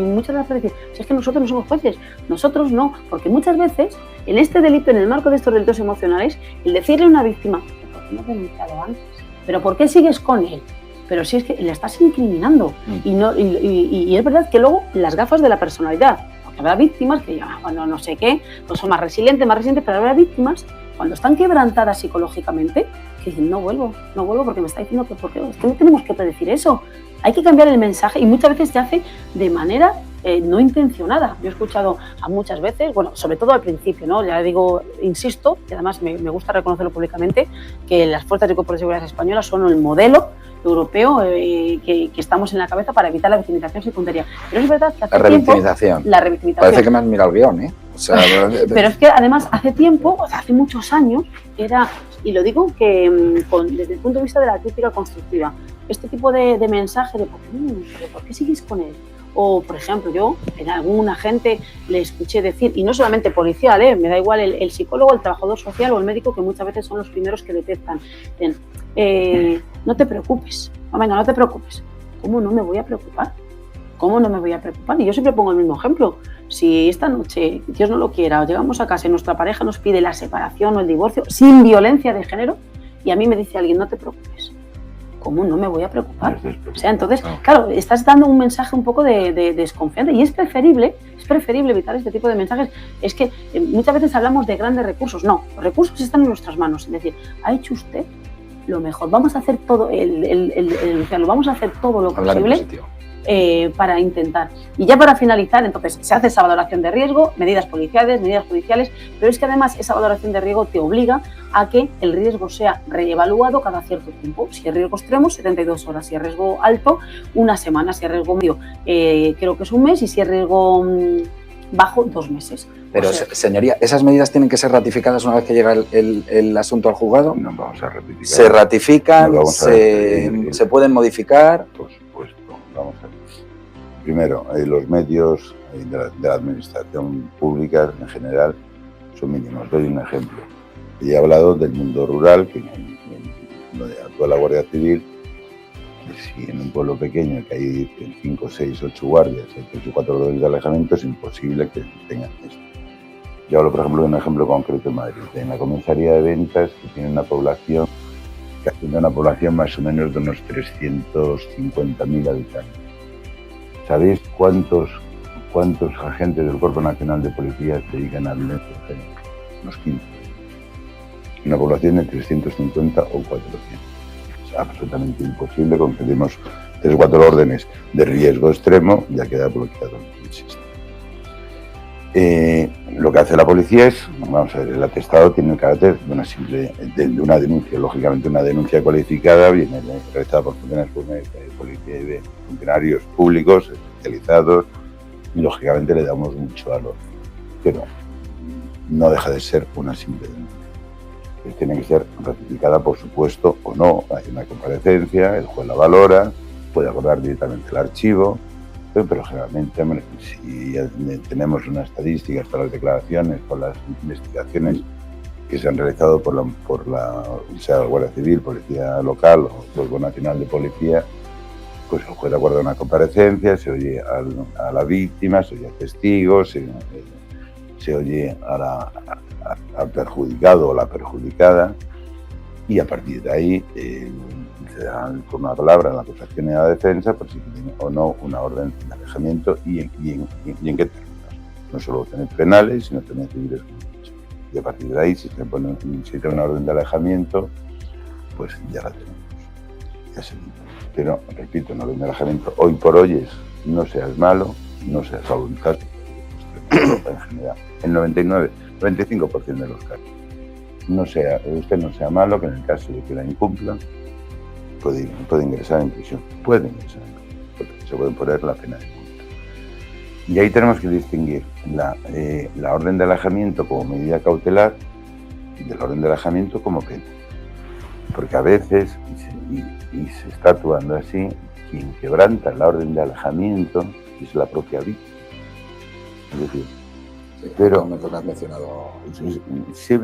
muchas veces dicen, si es que nosotros no somos jueces, nosotros no, porque muchas veces en este delito, en el marco de estos delitos emocionales, el decirle a una víctima, ¿por qué no has denunciado antes? ¿Pero por qué sigues con él? Pero si es que le estás incriminando. Y es verdad que luego las gafas de la personalidad, porque habrá víctimas que no sé qué, pues son más resilientes, pero habrá víctimas cuando están quebrantadas psicológicamente, que dicen, no vuelvo porque me está diciendo que por qué, es que no tenemos que predecir eso. Hay que cambiar el mensaje y muchas veces se hace de manera no intencionada. Yo he escuchado a muchas veces, bueno, sobre todo al principio, ¿no? Ya digo, insisto, y además me gusta reconocerlo públicamente, que las fuerzas de cuerpos de seguridad españolas son el modelo europeo que estamos en la cabeza para evitar la victimización secundaria. Pero es verdad que hace la revictimización. Parece que me has mirado el guión, ¿eh? O sea, pero es que además hace tiempo, o sea, hace muchos años, era, y lo digo que desde el punto de vista de la crítica constructiva, este tipo de mensaje de ¿por qué sigues con él? O, por ejemplo, yo en alguna gente le escuché decir, y no solamente policial, me da igual el psicólogo, el trabajador social o el médico, que muchas veces son los primeros que detectan. No te preocupes, venga, no te preocupes. ¿Cómo no me voy a preocupar? ¿Cómo no me voy a preocupar? Y yo siempre pongo el mismo ejemplo. Si esta noche, Dios no lo quiera, llegamos a casa y nuestra pareja nos pide la separación o el divorcio sin violencia de género, y a mí me dice alguien, no te preocupes, ¿cómo no me voy a preocupar? O sea, entonces, claro, estás dando un mensaje un poco de desconfianza, y es preferible evitar este tipo de mensajes. Es que muchas veces hablamos de grandes recursos. No, los recursos están en nuestras manos. Es decir, ha hecho usted lo mejor. Vamos a hacer todo vamos a hacer todo lo posible para intentar. Y ya para finalizar, entonces, se hace esa valoración de riesgo, medidas policiales, pero es que además esa valoración de riesgo te obliga a que el riesgo sea reevaluado cada cierto tiempo. Si es riesgo extremo, 72 horas. Si es riesgo alto, una semana. Si es riesgo medio, creo que es un mes. Y si es riesgo bajo, 2 meses. Pero, señoría, ¿esas medidas tienen que ser ratificadas una vez que llega el asunto al juzgado? No vamos a ratificar. ¿Se ratifican? ¿Se pueden modificar? Por supuesto. Vamos a ver. Primero, los medios de la administración pública en general son mínimos. Doy un ejemplo. He hablado del mundo rural, que donde actúa la Guardia Civil. Si en un pueblo pequeño que hay 5, 6, 8 guardias, hay 3 o 4 órdenes de alejamiento, es imposible que tengan esto. Yo hablo, por ejemplo, de un ejemplo concreto en Madrid. En la comisaría de Ventas, que tiene una población más o menos de unos 350.000 habitantes. ¿Sabéis cuántos agentes del Cuerpo Nacional de Policía se dedican a violencia de género? Unos 15. Una población de 350 o 400. Es absolutamente imposible. Concedemos 3 o 4 órdenes de riesgo extremo, ya queda bloqueado el sistema. Lo que hace la policía es, vamos a ver, el atestado tiene el carácter de una denuncia. Lógicamente, una denuncia cualificada viene realizada por funcionarios públicos especializados, y lógicamente le damos mucho valor, pero no deja de ser una simple denuncia. Tiene que ser ratificada, por supuesto, o no. Hay una comparecencia, el juez la valora, puede acordar directamente el archivo, pero generalmente, si tenemos una estadística, por las declaraciones, por las investigaciones que se han realizado por la Guardia Civil, Policía Local o Cuerpo Nacional de Policía, pues el juez acuerda una comparecencia, se oye a la víctima, se oye a testigos, se oye al perjudicado o la perjudicada, y a partir de ahí se da con una palabra a la acusación y a la defensa por si tiene o no una orden de alejamiento y en qué términos. No solo tener penales, sino también civiles. Y a partir de ahí, si se necesita una orden de alejamiento, pues ya la tenemos. Ya se limita. Pero, repito, una orden de alejamiento hoy por hoy es no seas malo, no seas voluntad, en general. El 95% de los casos. Usted no sea malo, que en el caso de que la incumpla, puede ingresar en prisión. Porque se puede poner la pena de multa. Y ahí tenemos que distinguir la orden de alejamiento como medida cautelar de la orden de alejamiento como pena. Porque a veces, y se está actuando así, quien quebranta la orden de alejamiento es la propia víctima. Es decir, pero me has mencionado. Sí,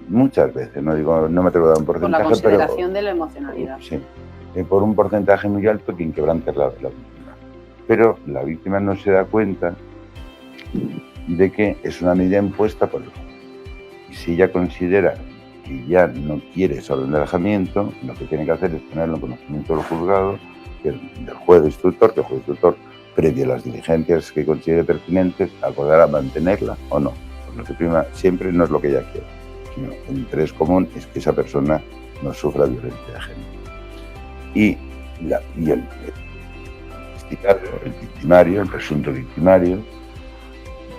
muchas veces, no me atrevo a dar un porcentaje, con la consideración de la emocionalidad. Sí, por un porcentaje muy alto quien quebranta es la víctima. Pero la víctima no se da cuenta de que es una medida impuesta por el juez. Y si ella considera que ya no quiere esa orden de alejamiento, lo que tiene que hacer es tenerlo en conocimiento del juzgado, del juez instructor, que el juez instructor, previo a las diligencias que considere pertinentes, acordará mantenerla o no. Lo que prima siempre no es lo que ella quiere, sino el interés común es que esa persona no sufra violencia de género. Y el victimario, el presunto victimario,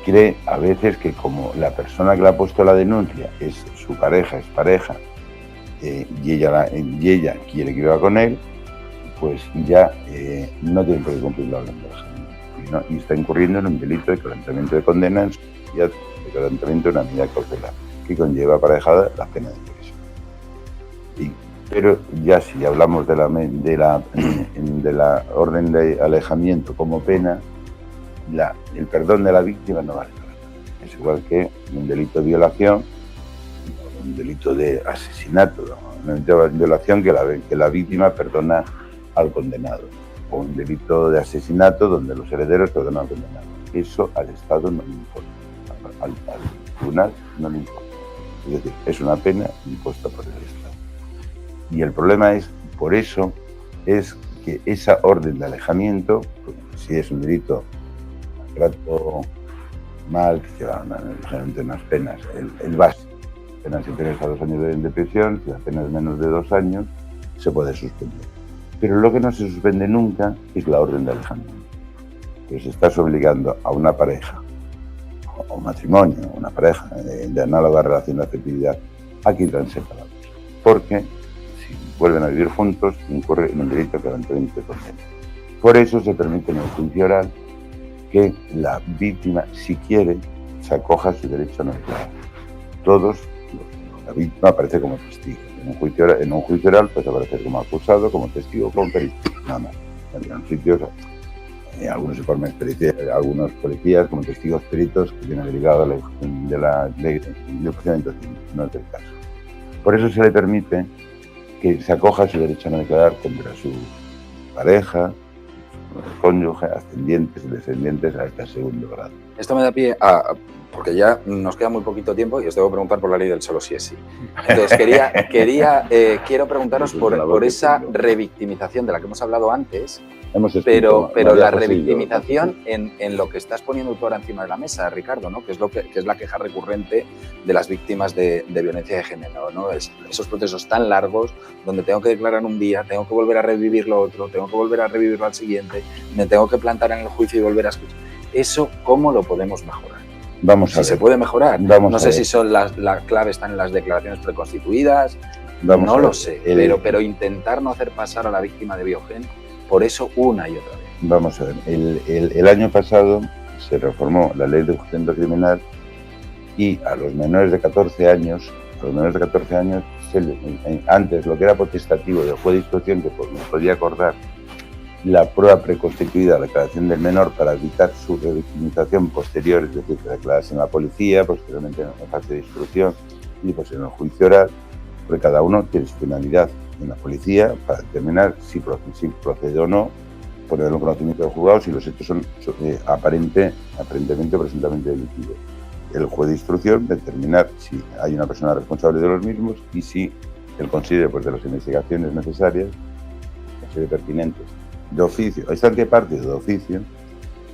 cree a veces que como la persona que le ha puesto la denuncia es su pareja, es pareja, y ella quiere que viva con él, pues ya no tiene por qué cumplir la orden de género. Y está incurriendo en un delito de quebrantamiento de condena, en su de quebrantamiento de una medida cautelar, que conlleva aparejada la pena de prisión. Pero ya si hablamos de la orden de alejamiento como pena, el perdón de la víctima no vale para nada. Es igual que un delito de violación, un delito de asesinato, un delito de violación que la víctima perdona al condenado, o un delito de asesinato donde los herederos perdonan al condenado. Eso al Estado no le importa, al tribunal no le importa. Es decir, es una pena impuesta por el Estado. Y el problema es, por eso, es que esa orden de alejamiento, pues, si es un delito trato mal, que lleva generalmente unas penas, el básico, penas inferiores a 2 años de prisión, si la pena es menos de 2 años, se puede suspender. Pero lo que no se suspende nunca es la orden de alejamiento. Pues estás obligando a una pareja, o un matrimonio, una pareja de análoga relación de afectividad, a que vivan separados. Porque si vuelven a vivir juntos, incurre en un delito de quebrantamiento de condena. Por eso se permite en el juicio oral que la víctima, si quiere, se acoja a su derecho a no declarar. La víctima aparece como testigo. En un juicio oral puede aparecer como acusado, como testigo, como perito. Nada más. En los sitios, algunos informes periciales, algunos policías como testigos peritos que vienen derivados de la ley de procedimiento civil. No es el caso. Por eso se le permite que se acoja a su derecho a no declarar contra su pareja, cónyuge, ascendientes y descendientes hasta el segundo grado. Esto me da pie porque ya nos queda muy poquito tiempo y os debo preguntar por la ley del solo sí es sí. Entonces quiero preguntaros por esa revictimización de la que hemos hablado antes, pero la revictimización en lo que estás poniendo tú ahora encima de la mesa, Ricardo, ¿no? que es la queja recurrente de las víctimas de violencia de género, ¿no? Esos procesos tan largos donde tengo que declarar un día, tengo que volver a revivir lo otro, tengo que volver a revivirlo al siguiente, me tengo que plantar en el juicio y volver a escuchar. ¿Eso cómo lo podemos mejorar? Vamos a ver. Si se puede mejorar. No sé si son la clave están en las declaraciones preconstituidas, no lo sé, pero intentar no hacer pasar a la víctima de Biogen por eso una y otra vez. Vamos a ver, el año pasado se reformó la ley de enjuiciamiento criminal y a los menores de 14 años, antes lo que era potestativo del juez de instrucción que podía acordar la prueba preconstituida, la declaración del menor para evitar su revictimización posterior, es decir, que declararse en la policía, posteriormente en la fase de instrucción y pues en el juicio oral, porque cada uno tiene su finalidad en la policía para determinar si procede o no, ponerlo en conocimiento del juzgado si los hechos son aparentemente o presuntamente delictivos. El juez de instrucción determinar si hay una persona responsable de los mismos y si él considera pues, de las investigaciones necesarias, considere pertinentes, de oficio, esta parte de oficio,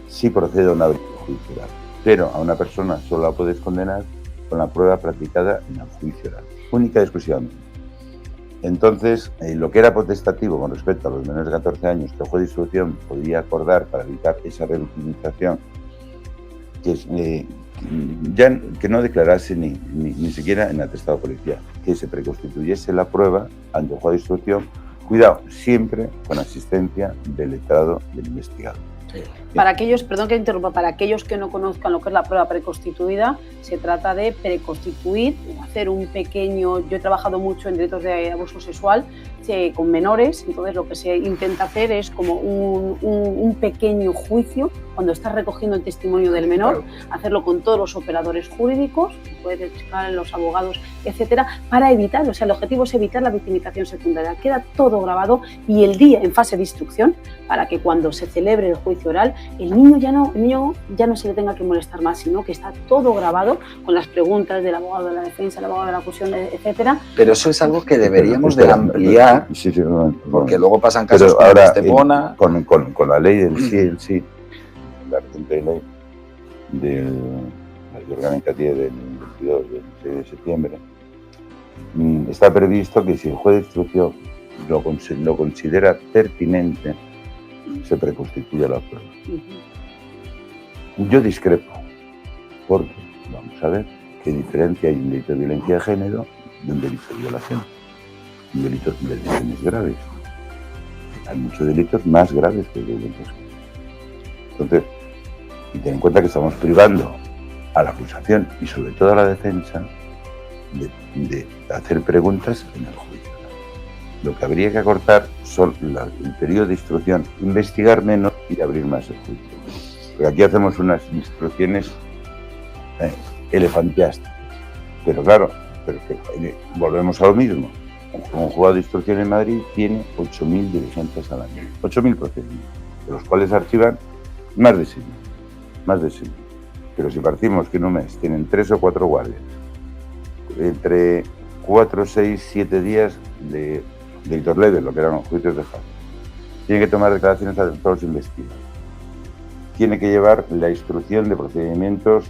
sí procede a una juicio oral. Pero a una persona solo la puedes condenar con la prueba practicada en el juicio oral, única y exclusivamente. Entonces, lo que era potestativo con respecto a los menores de 14 años que el juez de instrucción podía acordar para evitar esa revictimización, que no declarase ni siquiera en atestado policial, que se preconstituyese la prueba ante el juez de instrucción. Cuidado, siempre con asistencia del letrado del investigado. Para aquellos, perdón que interrumpa, para aquellos que no conozcan lo que es la prueba preconstituida, se trata de preconstituir, hacer un pequeño, yo he trabajado mucho en delitos de abuso sexual con menores, entonces lo que se intenta hacer es como un pequeño juicio, cuando estás recogiendo el testimonio del menor, hacerlo con todos los operadores jurídicos, los abogados, etcétera, para evitar, o sea, el objetivo es evitar la victimización secundaria. Queda todo grabado y el día en fase de instrucción, para que cuando se celebre el juicio oral, el niño ya no se le tenga que molestar más, sino que está todo grabado con las preguntas del abogado de la defensa, el abogado de la acusación, etcétera. Pero eso es algo que deberíamos de ampliar, porque luego pasan casos como Estepona. Con la ley del sí, la reciente ley del ley orgánica 10 del 22 del 6 de septiembre, está previsto que si el juez de instrucción lo considera pertinente, se preconstituya la prueba. Yo discrepo, porque vamos a ver qué diferencia hay en un delito de violencia de género de un delito de violación, un delito de lesiones graves. Hay muchos delitos más graves que violencia de género. Entonces, y ten en cuenta que estamos privando a la acusación y sobre todo a la defensa de hacer preguntas en el juicio. Lo que habría que acortar son el periodo de instrucción, investigar menos y abrir más el juicio. Porque aquí hacemos unas instrucciones elefantiásticas. Pero claro, volvemos a lo mismo. Un juzgado de instrucción en Madrid tiene 8.000 diligencias al año. 8.000 procedimientos, de los cuales archivan más de 100. Más de 100. Pero si partimos que en un mes tienen 3 o 4 guardias, entre 4, 6, 7 días de delitos leves, lo que eran los juicios de fallo, tiene que tomar declaraciones a todos los investigados, tiene que llevar la instrucción de procedimientos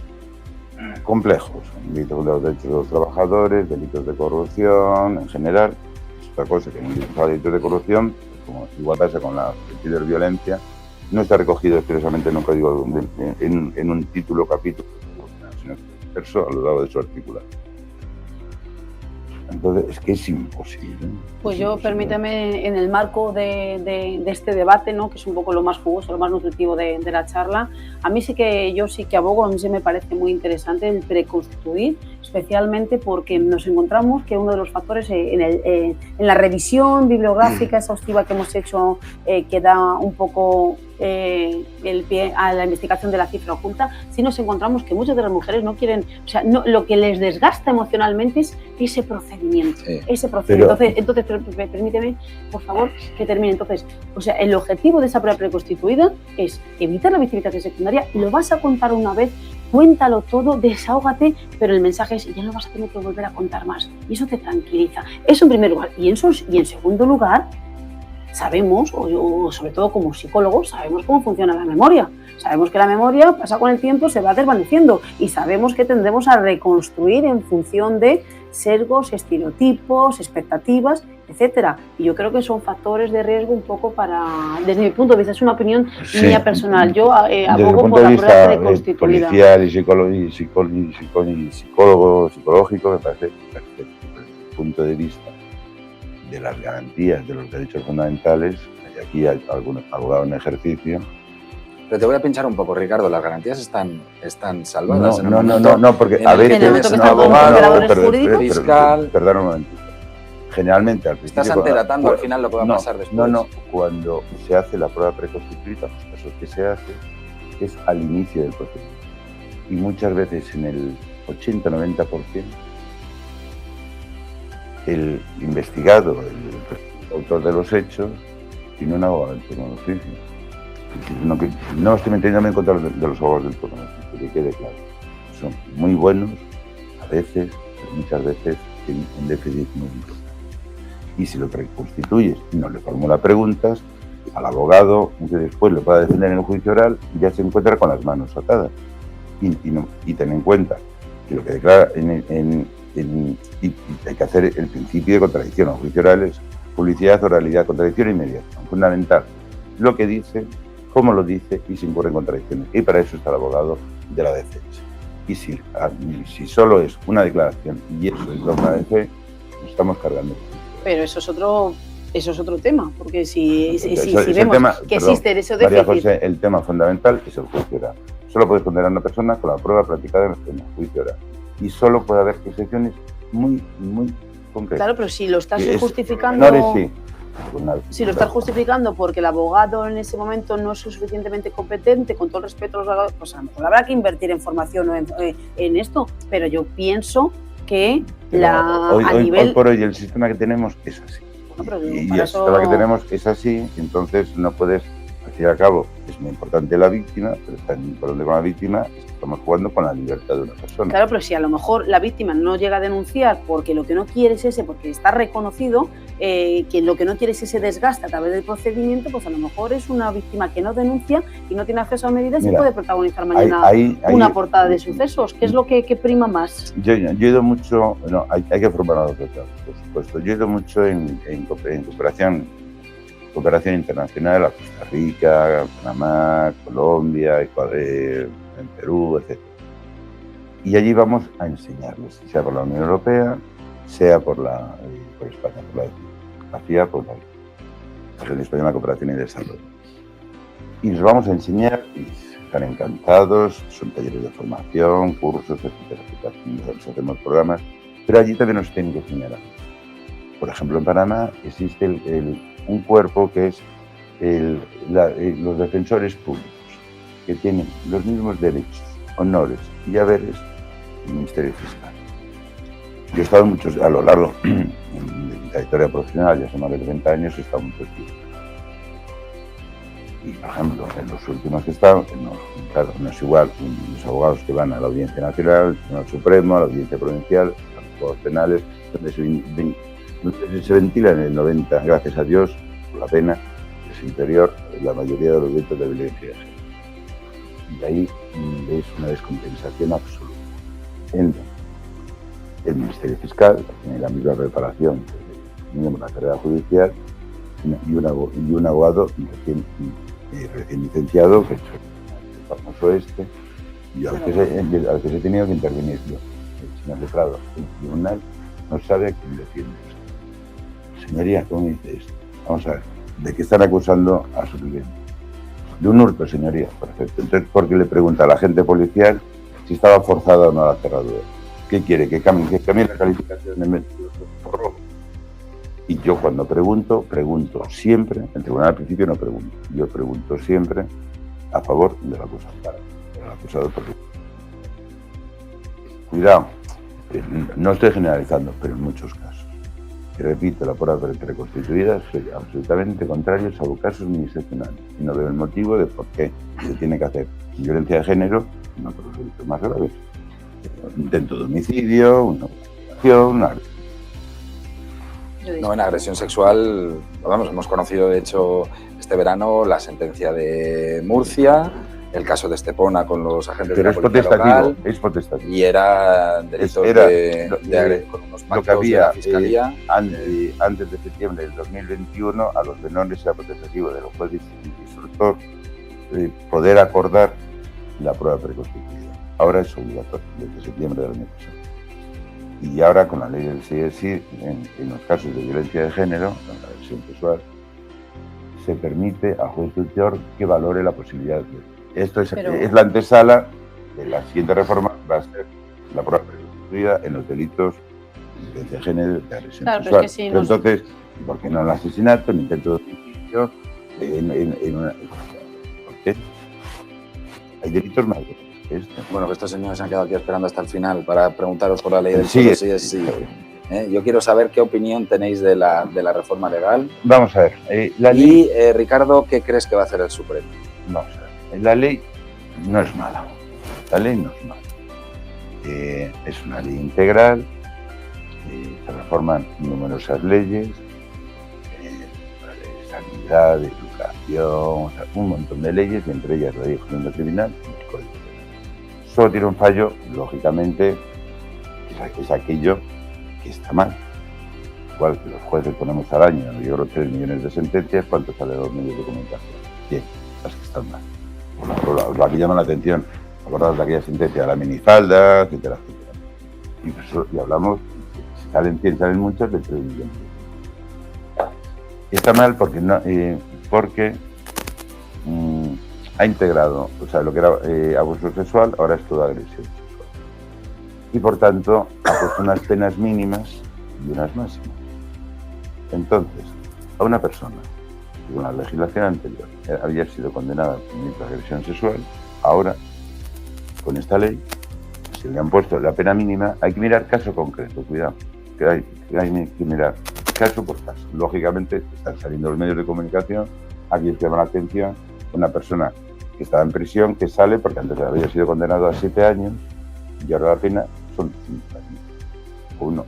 complejos, delitos contra los derechos de los trabajadores, delitos de corrupción en general. Es otra cosa que en un delito de corrupción, como igual pasa con la ciberviolencia, no está recogido expresamente en un código, en un título capítulo, sino verso a lo largo de su articulado. Entonces, es que es imposible. Pues yo, permíteme, en el marco de este debate, ¿no?, que es un poco lo más jugoso, lo más nutritivo de la charla, a mí yo sí que abogo, a mí sí me parece muy interesante el preconstituir, especialmente porque nos encontramos que uno de los factores en la revisión bibliográfica exhaustiva que hemos hecho, que da un poco el pie a la investigación de la cifra oculta, sí nos encontramos que muchas de las mujeres no quieren, o sea, lo que les desgasta emocionalmente es ese procedimiento, Entonces, permíteme, por favor, que termine. Entonces, o sea, el objetivo de esa prueba preconstituida es evitar la victimización secundaria. Lo vas a contar una vez, cuéntalo todo, desahógate, pero el mensaje es: ya no vas a tener que volver a contar más. Y eso te tranquiliza. Eso en primer lugar. Y en segundo lugar, sabemos, o sobre todo como psicólogos, sabemos cómo funciona la memoria. Sabemos que la memoria pasa con el tiempo, se va desvaneciendo, y sabemos que tendremos a reconstruir en función de sesgos, estereotipos, expectativas, etcétera. Y yo creo que son factores de riesgo un poco desde mi punto de vista, es una opinión mía personal. Yo abogo por la prueba preconstituida. Policial y psicológico, me parece perfecto. Desde el punto de vista de las garantías de los derechos fundamentales, y aquí hay algunos abogados en ejercicio. Pero te voy a pinchar un poco, Ricardo, ¿las garantías están salvadas? No, porque a veces un abogado, fiscal... Perdón un momentito. Generalmente al principio... Estás antedatando al final lo que va a pasar después. Cuando se hace la prueba preconstituida, los casos que se hace, es al inicio del proceso. Y muchas veces, en el 80-90%, el investigado, el autor de los hechos, tiene un abogado del turno de oficio. No estoy metiéndome en contra de los abogados del turno de oficio, que quede claro. Son muy buenos, a veces, pero muchas veces tienen un déficit muy importante. Y si lo reconstituyes y no le formula preguntas, al abogado, que después lo pueda defender en el juicio oral, ya se encuentra con las manos atadas. Y ten en cuenta que lo que declara y hay que hacer el principio de contradicción. El juicio oral es publicidad, oralidad, contradicción inmediata. Fundamental lo que dice, cómo lo dice y si incurre en contradicciones. Y para eso está el abogado de la defensa. Y si solo es una declaración y eso es dogma de fe, nos estamos cargando. Pero eso es otro tema, porque si vemos que existe ese déficit... María José, el tema fundamental es el juicio oral. Solo puedes condenar a una persona con la prueba practicada en el juicio oral. Y solo puede haber excepciones muy, muy concretas. Claro, pero si lo estás justificando... Sí. Si lo estás justificando porque el abogado en ese momento no es suficientemente competente, con todo el respeto a los abogados, pues a lo mejor habrá que invertir en formación o en esto. Pero yo pienso que hoy por hoy el sistema que tenemos es así. Bueno, y el sistema que tenemos es así, entonces no puedes fin y al cabo es muy importante la víctima, pero tan importante con la víctima es que estamos jugando con la libertad de una persona. Claro, pero si a lo mejor la víctima no llega a denunciar porque lo que no quiere es porque está reconocido que lo que no quiere es ese desgaste a través del procedimiento, pues a lo mejor es una víctima que no denuncia y no tiene acceso a medidas. Mira, y puede protagonizar mañana una portada de sucesos. ¿Qué es lo que prima más? Yo he ido mucho, no, hay que formar a los otros, por supuesto. Yo he ido mucho en cooperación internacional a Costa Rica, Panamá, Colombia, Ecuador, en Perú, etc. Y allí vamos a enseñarles, sea por la Unión Europea, sea por España, por la FIA, por la Asociación Española de Cooperación y Desarrollo. Y les vamos a enseñar, y están encantados, son talleres de formación, cursos, etcétera. Nos hacemos programas, pero allí también nos tienen que enseñar algo. Por ejemplo, en Panamá existe un cuerpo que es los defensores públicos, que tienen los mismos derechos, honores y haberes del Ministerio Fiscal. Yo he estado muchos, a lo largo de mi trayectoria profesional, ya son más de 30 años, he estado muchos tiempos. Y, por ejemplo, en los últimos que he estado, claro, no es igual los abogados que van a la Audiencia Nacional, al Tribunal Supremo, a la Audiencia Provincial, a los juzgados penales, donde se ventilan el 90, gracias a Dios, por la pena, es inferior la mayoría de los delitos de violencia de género. Y ahí es una descompensación absoluta. El Ministerio Fiscal tiene la misma preparación que la carrera judicial y un abogado recién licenciado, que es el famoso y al que se ha tenido que intervenir yo. El señor letrado, el tribunal no sabe a quién defiende esto. Señoría, ¿cómo dice esto? Vamos a ver, ¿de qué están acusando a su cliente? De un hurto, señoría, perfecto. Entonces, ¿por qué le pregunta a la agente policial si estaba forzada o no la cerradura? ¿Qué quiere? ¿Que cambie la calificación de mentiroso por robo? Y yo cuando pregunto siempre, el tribunal al principio no pregunto, yo pregunto siempre a favor del acusado. Cuidado, no estoy generalizando, pero en muchos casos. Y repito, la prueba reconstituida soy absolutamente contrario, salvo casos muy excepcionales. Y no veo el motivo de por qué se tiene que hacer violencia de género en otros delitos más graves. Intento de homicidio, una violación, No, en agresión sexual, vamos, hemos conocido de hecho este verano la sentencia de Murcia, el caso de Estepona con los agentes de la policía local. Es potestativo. Y era delitos de con unos pactos lo que había, de la Fiscalía. Antes de septiembre del 2021, a los menores era potestativo del juez instructor poder acordar la prueba preconstituida. Ahora es obligatorio, desde septiembre del año pasado. Y ahora, con la ley del CSI, en los casos de violencia de género, la agresión sexual, se permite al juez tutor que valore la posibilidad de... Esto es la antesala de la siguiente reforma, va a ser la prueba preconstituida en los delitos de violencia de género, de agresión sexual. Pero, es que pero entonces, ¿por qué no el asesinato, el intento de homicidio, ¿por qué? Hay delitos más graves. Bueno, que estos señores se han quedado aquí esperando hasta el final para preguntaros por la ley del sí. Yo quiero saber qué opinión tenéis de la reforma legal. Vamos a ver. Ricardo, ¿qué crees que va a hacer el Supremo? Vamos a ver. La ley no es mala. La ley no es mala. Es una ley integral. Se reforman numerosas leyes. La ley de sanidad, de educación, un montón de leyes, y entre ellas la ley de justicia criminal y el Código Penal. Solo tiene un fallo, lógicamente, es aquello que está mal. Igual que los jueces ponemos al año, yo creo 3 millones de sentencias, ¿cuánto sale de los medios de comunicación? 100, las que están mal. Por la que llama la atención, acordaos de aquella sentencia de la minifalda, etcétera, etcétera. Y hablamos, si salen 100, salen muchos, de 3 millones. Está mal porque ha integrado, o sea, lo que era abuso sexual, ahora es toda agresión sexual. Y por tanto, ha puesto unas penas mínimas y unas máximas. Entonces, a una persona que con la legislación anterior había sido condenada por agresión sexual, ahora, con esta ley, se le han puesto la pena mínima. Hay que mirar caso concreto, cuidado, que hay que mirar caso por caso. Lógicamente, están saliendo los medios de comunicación, aquí se llama la atención, una persona que estaba en prisión, que sale porque antes había sido condenado a 7 años y ahora la pena son 5 años. Uno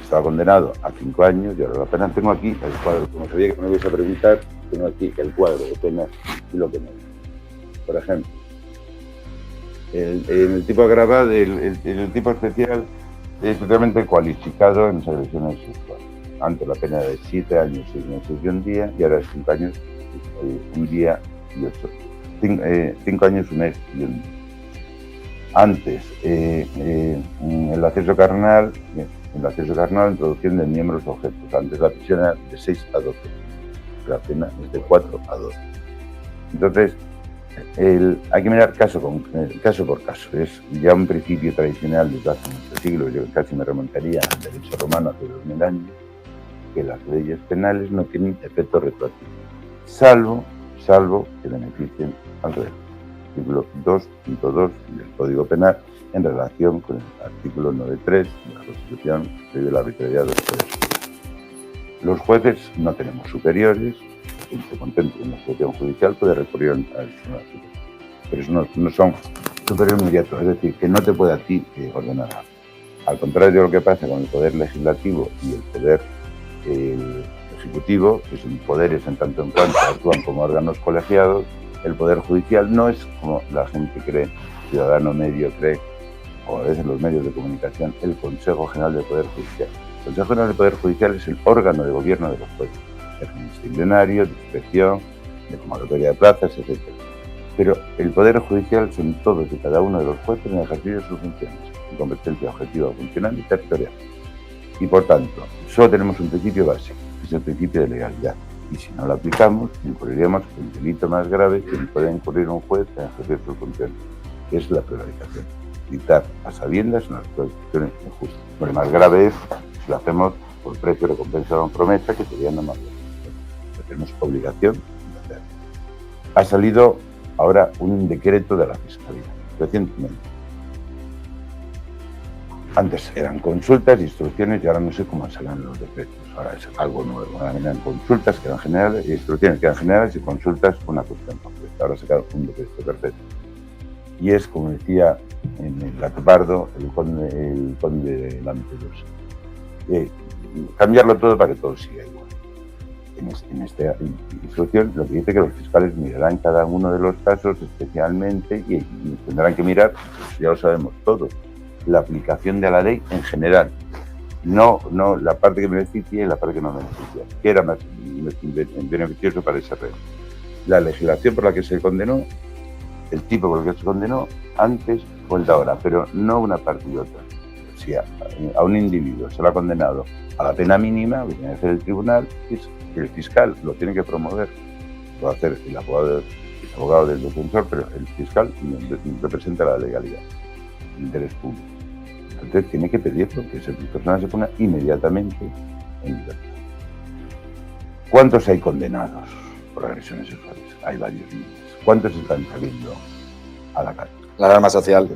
estaba condenado a 5 años y ahora la pena. Tengo aquí el cuadro, como sabía que me ibais a preguntar, tengo aquí el cuadro de penas y lo que no. Por ejemplo, el tipo agravado, el tipo especial es totalmente cualificado en agresiones sexuales. Antes la pena era de 7 años, 6 meses y un día, y ahora es 5 años, 1 día y 8. 5 años, 1 mes y 1 día. Antes, el acceso carnal, introducción de miembros objetos. Antes la prisión era de 6 a 12. La pena es de 4 a 12. Entonces, hay que mirar caso por caso. Es ya un principio tradicional desde hace muchos siglos, yo casi me remontaría al derecho romano hace 2000 años, que las leyes penales no tienen efecto retroactivo, salvo que beneficien al rey. Artículo 2.2 del Código Penal en relación con el artículo 9.3 de la Constitución que prohíbe la arbitrariedad de los poderes. Los jueces no tenemos superiores. Quien se contente en la situación judicial puede recurrir al Tribunal Superior. Pero eso no son superior inmediato, es decir, que no te puede a ti ordenar algo. Al contrario de lo que pasa con el poder legislativo y el poder ejecutivo, que son poderes en tanto en cuanto actúan como órganos colegiados, el poder judicial no es como la gente cree, el ciudadano medio cree, o a veces los medios de comunicación, el Consejo General del Poder Judicial. El Consejo General del Poder Judicial es el órgano de gobierno de los jueces. Disciplinario, de inspección, de convocatoria de plazas, etc. Pero el Poder Judicial son todos y cada uno de los jueces en el ejercicio de sus funciones, en competencia objetiva, funcional y territorial. Y por tanto, solo tenemos un principio básico, que es el principio de legalidad. Y si no lo aplicamos, incurriríamos en el delito más grave que puede incurrir un juez en ejercer sus funciones, que es la prevaricación. Dictar a sabiendas unas resoluciones injustas. Lo más grave es si lo hacemos por precio, recompensa o promesa, que sería no más. Tenemos obligación de hacer. Ha salido ahora un decreto de la Fiscalía, recientemente. Antes eran consultas, instrucciones, y ahora no sé cómo serán los decretos. Ahora es algo nuevo. Ahora eran consultas que eran generales, instrucciones que eran generales y consultas una cuestión concreta. Ahora se queda un decreto perfecto. Y es, como decía en el Atubardo, el conde de Lampedusa. Cambiarlo todo para que todo siga igual. En esta instrucción lo que dice que los fiscales mirarán cada uno de los casos especialmente y tendrán que mirar, pues ya lo sabemos todos, la aplicación de la ley en general, no la parte que beneficia y la parte que no beneficia, que era más beneficioso para ese rey. La legislación por la que se condenó, el tipo por el que se condenó antes o el de ahora, pero no una parte y otra. Si a un individuo se lo ha condenado a la pena mínima, lo tiene que hacer el tribunal, el fiscal lo tiene que promover, lo va a hacer el abogado del defensor, pero el fiscal representa la legalidad, el interés público. Entonces tiene que pedirlo, que esa persona se ponga inmediatamente en libertad. ¿Cuántos hay condenados por agresiones sexuales? Hay varios miles. ¿Cuántos están saliendo a la calle? La alarma social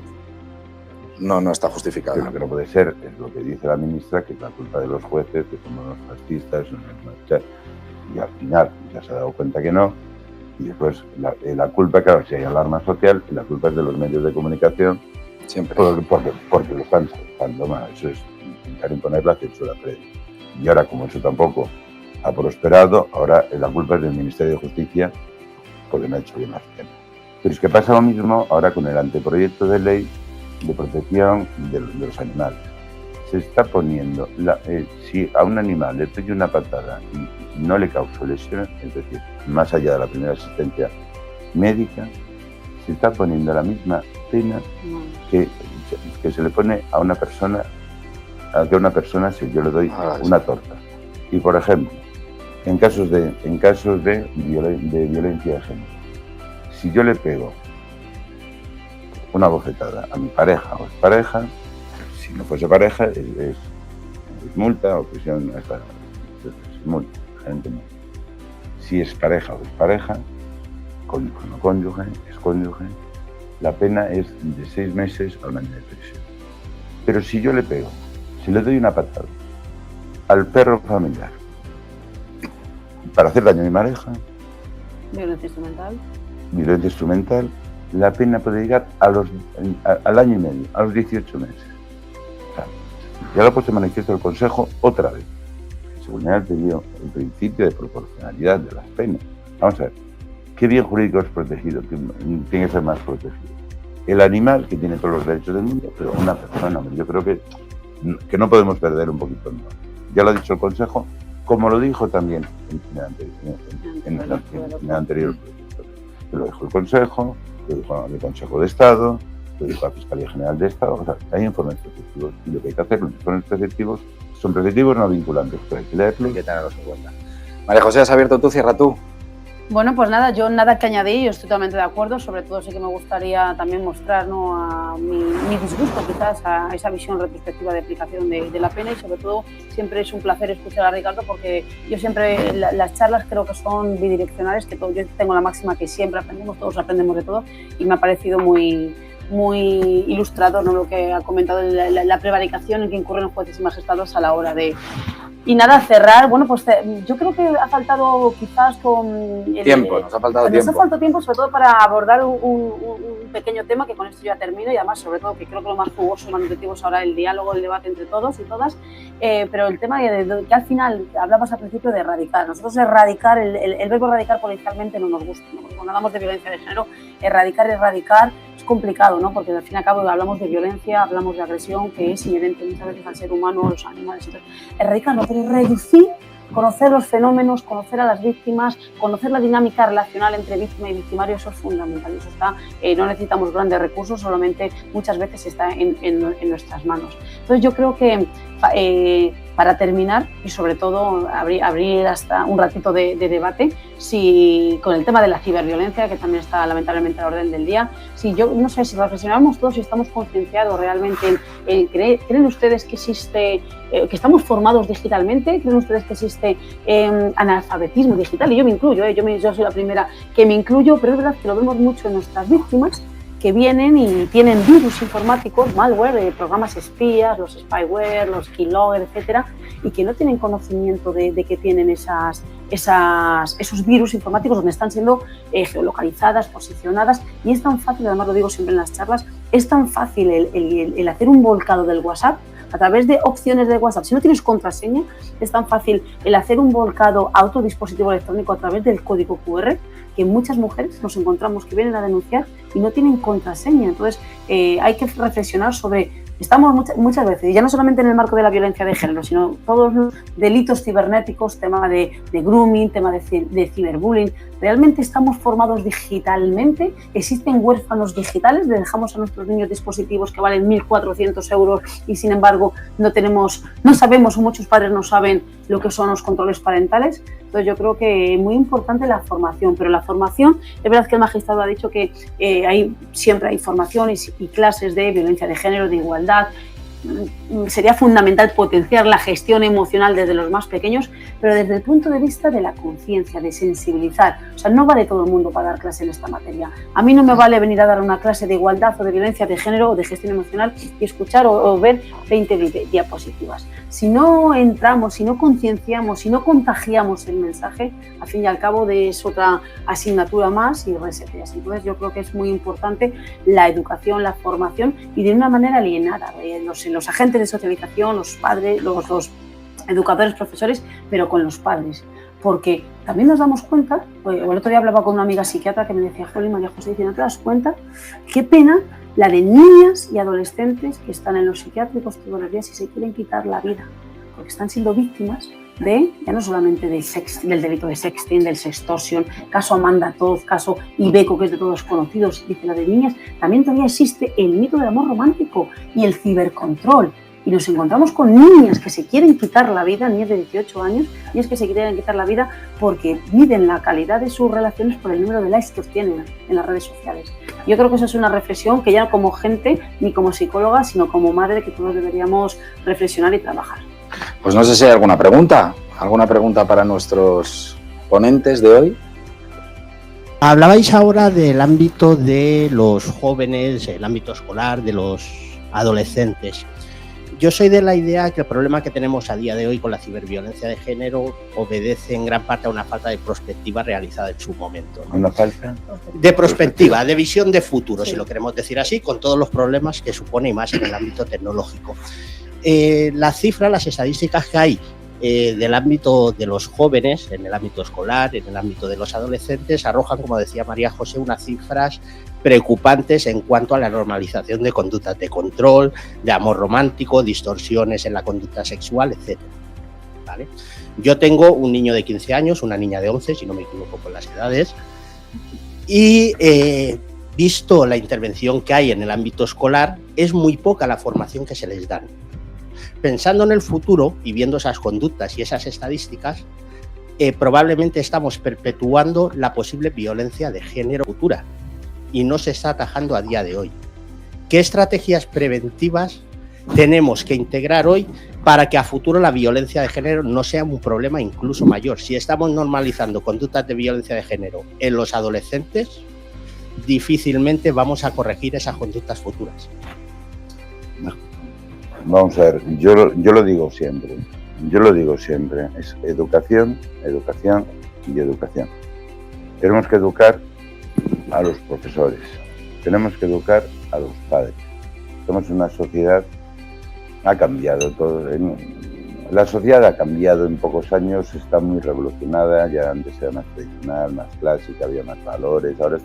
no está justificada. Pero lo que no puede ser es lo que dice la ministra, que es la culpa de los jueces, que somos los fascistas, y al final ya se ha dado cuenta que no, y después la culpa, claro, si hay alarma social, y la culpa es de los medios de comunicación, siempre, porque lo están saltando mal. Eso es intentar imponer la censura previa. Y ahora, como eso tampoco ha prosperado, ahora la culpa es del Ministerio de Justicia, porque no ha hecho bien la gestión. Pero es que pasa lo mismo ahora con el anteproyecto de ley de protección de los animales. Se está poniendo, si a un animal le pega una patada y no le causó lesiones, es decir, más allá de la primera asistencia médica, se está poniendo la misma pena que se le pone a una persona, a que a una persona si yo le doy una torta. Y por ejemplo, en casos de violencia de género, si yo le pego una bofetada a mi pareja o expareja, si no fuese pareja, es multa o prisión, es multa, gente multa. Si es pareja o expareja, cónyuge, es cónyuge, la pena es de 6 meses a 1 año de prisión. Pero si yo le pego, si le doy una patada al perro familiar para hacer daño a mi pareja, Violencia instrumental. Violencia instrumental, la pena puede llegar al año y medio, a los 18 meses. O sea, ya lo ha puesto en manifiesto el Consejo otra vez. Se vulnera el principio de proporcionalidad de las penas. Vamos a ver, ¿qué bien jurídico es protegido? ¿Quién tiene que ser más protegido? El animal, que tiene todos los derechos del mundo, pero una persona. Yo creo que no podemos perder un poquito el norte. Ya lo ha dicho el Consejo, como lo dijo también en el anterior proyecto. Lo dijo el Consejo, lo dijo el Consejo de Estado, lo dijo la Fiscalía General de Estado. O sea, hay informes preceptivos y lo que hay que hacer, los informes preceptivos son preceptivos no vinculantes, pero hay que leerlos. Hay que tenerlos en cuenta. María José, has abierto tú, cierra tú. Bueno, pues nada, yo nada que añadir, yo estoy totalmente de acuerdo, sobre todo sí que me gustaría también mostrar, ¿no?, a mi disgusto quizás a esa visión retrospectiva de aplicación de la pena, y sobre todo siempre es un placer escuchar a Ricardo, porque yo siempre, las charlas creo que son bidireccionales, que yo tengo la máxima que siempre aprendemos, todos aprendemos de todo, y me ha parecido muy ilustrador, ¿no?, lo que ha comentado, la prevaricación en que incurren los jueces y magistrados a la hora de... Y nada, cerrar, bueno, pues yo creo que ha faltado quizás nos ha faltado tiempo. Nos ha faltado tiempo, sobre todo para abordar un pequeño tema, que con esto ya termino, y además, sobre todo, que creo que lo más jugoso y más nutritivo es ahora el diálogo, el debate entre todos y todas, pero el tema de que al final, hablabas al principio de erradicar. Nosotros erradicar, el verbo erradicar policialmente no nos gusta, ¿no? Porque cuando hablamos de violencia de género, erradicar es complicado, ¿no? Porque al fin y al cabo hablamos de violencia, hablamos de agresión, que es inherente muchas veces al ser humano, a los animales. Entonces, erradicar no, pero reducir, conocer los fenómenos, conocer a las víctimas, conocer la dinámica relacional entre víctima y victimario, eso es fundamental. Eso está, no necesitamos grandes recursos, solamente muchas veces está en nuestras manos. Entonces yo creo que para terminar, y sobre todo abrir hasta un ratito de debate, con el tema de la ciberviolencia, que también está lamentablemente a la orden del día, yo no sé si reflexionamos todos y estamos concienciados realmente ¿creen ustedes que existe, que estamos formados digitalmente? ¿Creen ustedes que existe analfabetismo digital? Y yo me incluyo, yo soy la primera que me incluyo, pero es verdad que lo vemos mucho en nuestras víctimas, que vienen y tienen virus informáticos, malware, programas espías, los spyware, los keylogger, etcétera, y que no tienen conocimiento de que tienen esos virus informáticos donde están siendo geolocalizadas, posicionadas, y es tan fácil, además lo digo siempre en las charlas, es tan fácil el hacer un volcado del WhatsApp a través de opciones de WhatsApp. Si no tienes contraseña, es tan fácil el hacer un volcado a otro dispositivo electrónico a través del código QR, que muchas mujeres nos encontramos que vienen a denunciar y no tienen contraseña. Entonces, hay que reflexionar sobre... Estamos muchas veces, ya no solamente en el marco de la violencia de género, sino todos los delitos cibernéticos, tema de grooming, tema de ciberbullying. ¿Realmente estamos formados digitalmente? ¿Existen huérfanos digitales? ¿Le dejamos a nuestros niños dispositivos que valen 1.400 euros y, sin embargo, no sabemos, o muchos padres no saben lo que son los controles parentales? Entonces, yo creo que es muy importante la formación, pero la formación, es verdad que el magistrado ha dicho que siempre hay formación y clases de violencia de género, de igualdad. Sería fundamental potenciar la gestión emocional desde los más pequeños, pero desde el punto de vista de la conciencia, de sensibilizar. O sea, no vale todo el mundo para dar clase en esta materia. A mí no me vale venir a dar una clase de igualdad o de violencia de género o de gestión emocional y escuchar o ver 20 diapositivas. Si no entramos, si no concienciamos, si no contagiamos el mensaje, al fin y al cabo es otra asignatura más y reseteas. Entonces yo creo que es muy importante la educación, la formación, y de una manera alienada. Los agentes de socialización, los padres, los educadores, profesores, pero con los padres. Porque también nos damos cuenta, el otro día hablaba con una amiga psiquiatra que me decía, Jolín, María José, ¿no te das cuenta? Qué pena la de niñas y adolescentes que están en los psiquiátricos todos los días y se quieren quitar la vida, porque están siendo víctimas ya no solamente del delito de sexting, del sextorsion, caso Amanda Todd, caso Ibeco, que es de todos conocidos, dice la de niñas, también todavía existe el mito del amor romántico y el cibercontrol. Y nos encontramos con niñas que se quieren quitar la vida, niñas de 18 años, niñas que se quieren quitar la vida porque miden la calidad de sus relaciones por el número de likes que obtienen en las redes sociales. Yo creo que esa es una reflexión que ya como gente, ni como psicóloga, sino como madre, que todos deberíamos reflexionar y trabajar. Pues no sé si hay alguna pregunta para nuestros ponentes de hoy. Hablabais ahora del ámbito de los jóvenes, el ámbito escolar, de los adolescentes. Yo soy de la idea que el problema que tenemos a día de hoy con la ciberviolencia de género obedece en gran parte a una falta de prospectiva realizada en su momento, ¿no? Una falta De prospectiva, de visión de futuro, si lo queremos decir así, con todos los problemas que supone y más en el ámbito tecnológico. Las cifras, las estadísticas que hay del ámbito de los jóvenes, en el ámbito escolar, en el ámbito de los adolescentes, arrojan, como decía María José, unas cifras preocupantes en cuanto a la normalización de conductas de control, de amor romántico, distorsiones en la conducta sexual, etc. ¿Vale? Yo tengo un niño de 15 años, una niña de 11, si no me equivoco con las edades, y visto la intervención que hay en el ámbito escolar, es muy poca la formación que se les da. Pensando en el futuro y viendo esas conductas y esas estadísticas, probablemente estamos perpetuando la posible violencia de género futura y no se está atajando a día de hoy. ¿Qué estrategias preventivas tenemos que integrar hoy para que a futuro la violencia de género no sea un problema incluso mayor? Si estamos normalizando conductas de violencia de género en los adolescentes, difícilmente vamos a corregir esas conductas futuras. Vamos a ver, yo lo digo siempre, es educación, educación y educación. Tenemos que educar a los profesores, tenemos que educar a los padres. Somos una sociedad, ha cambiado todo, la sociedad ha cambiado en pocos años, está muy revolucionada, ya antes era más tradicional, más clásica, había más valores, ahora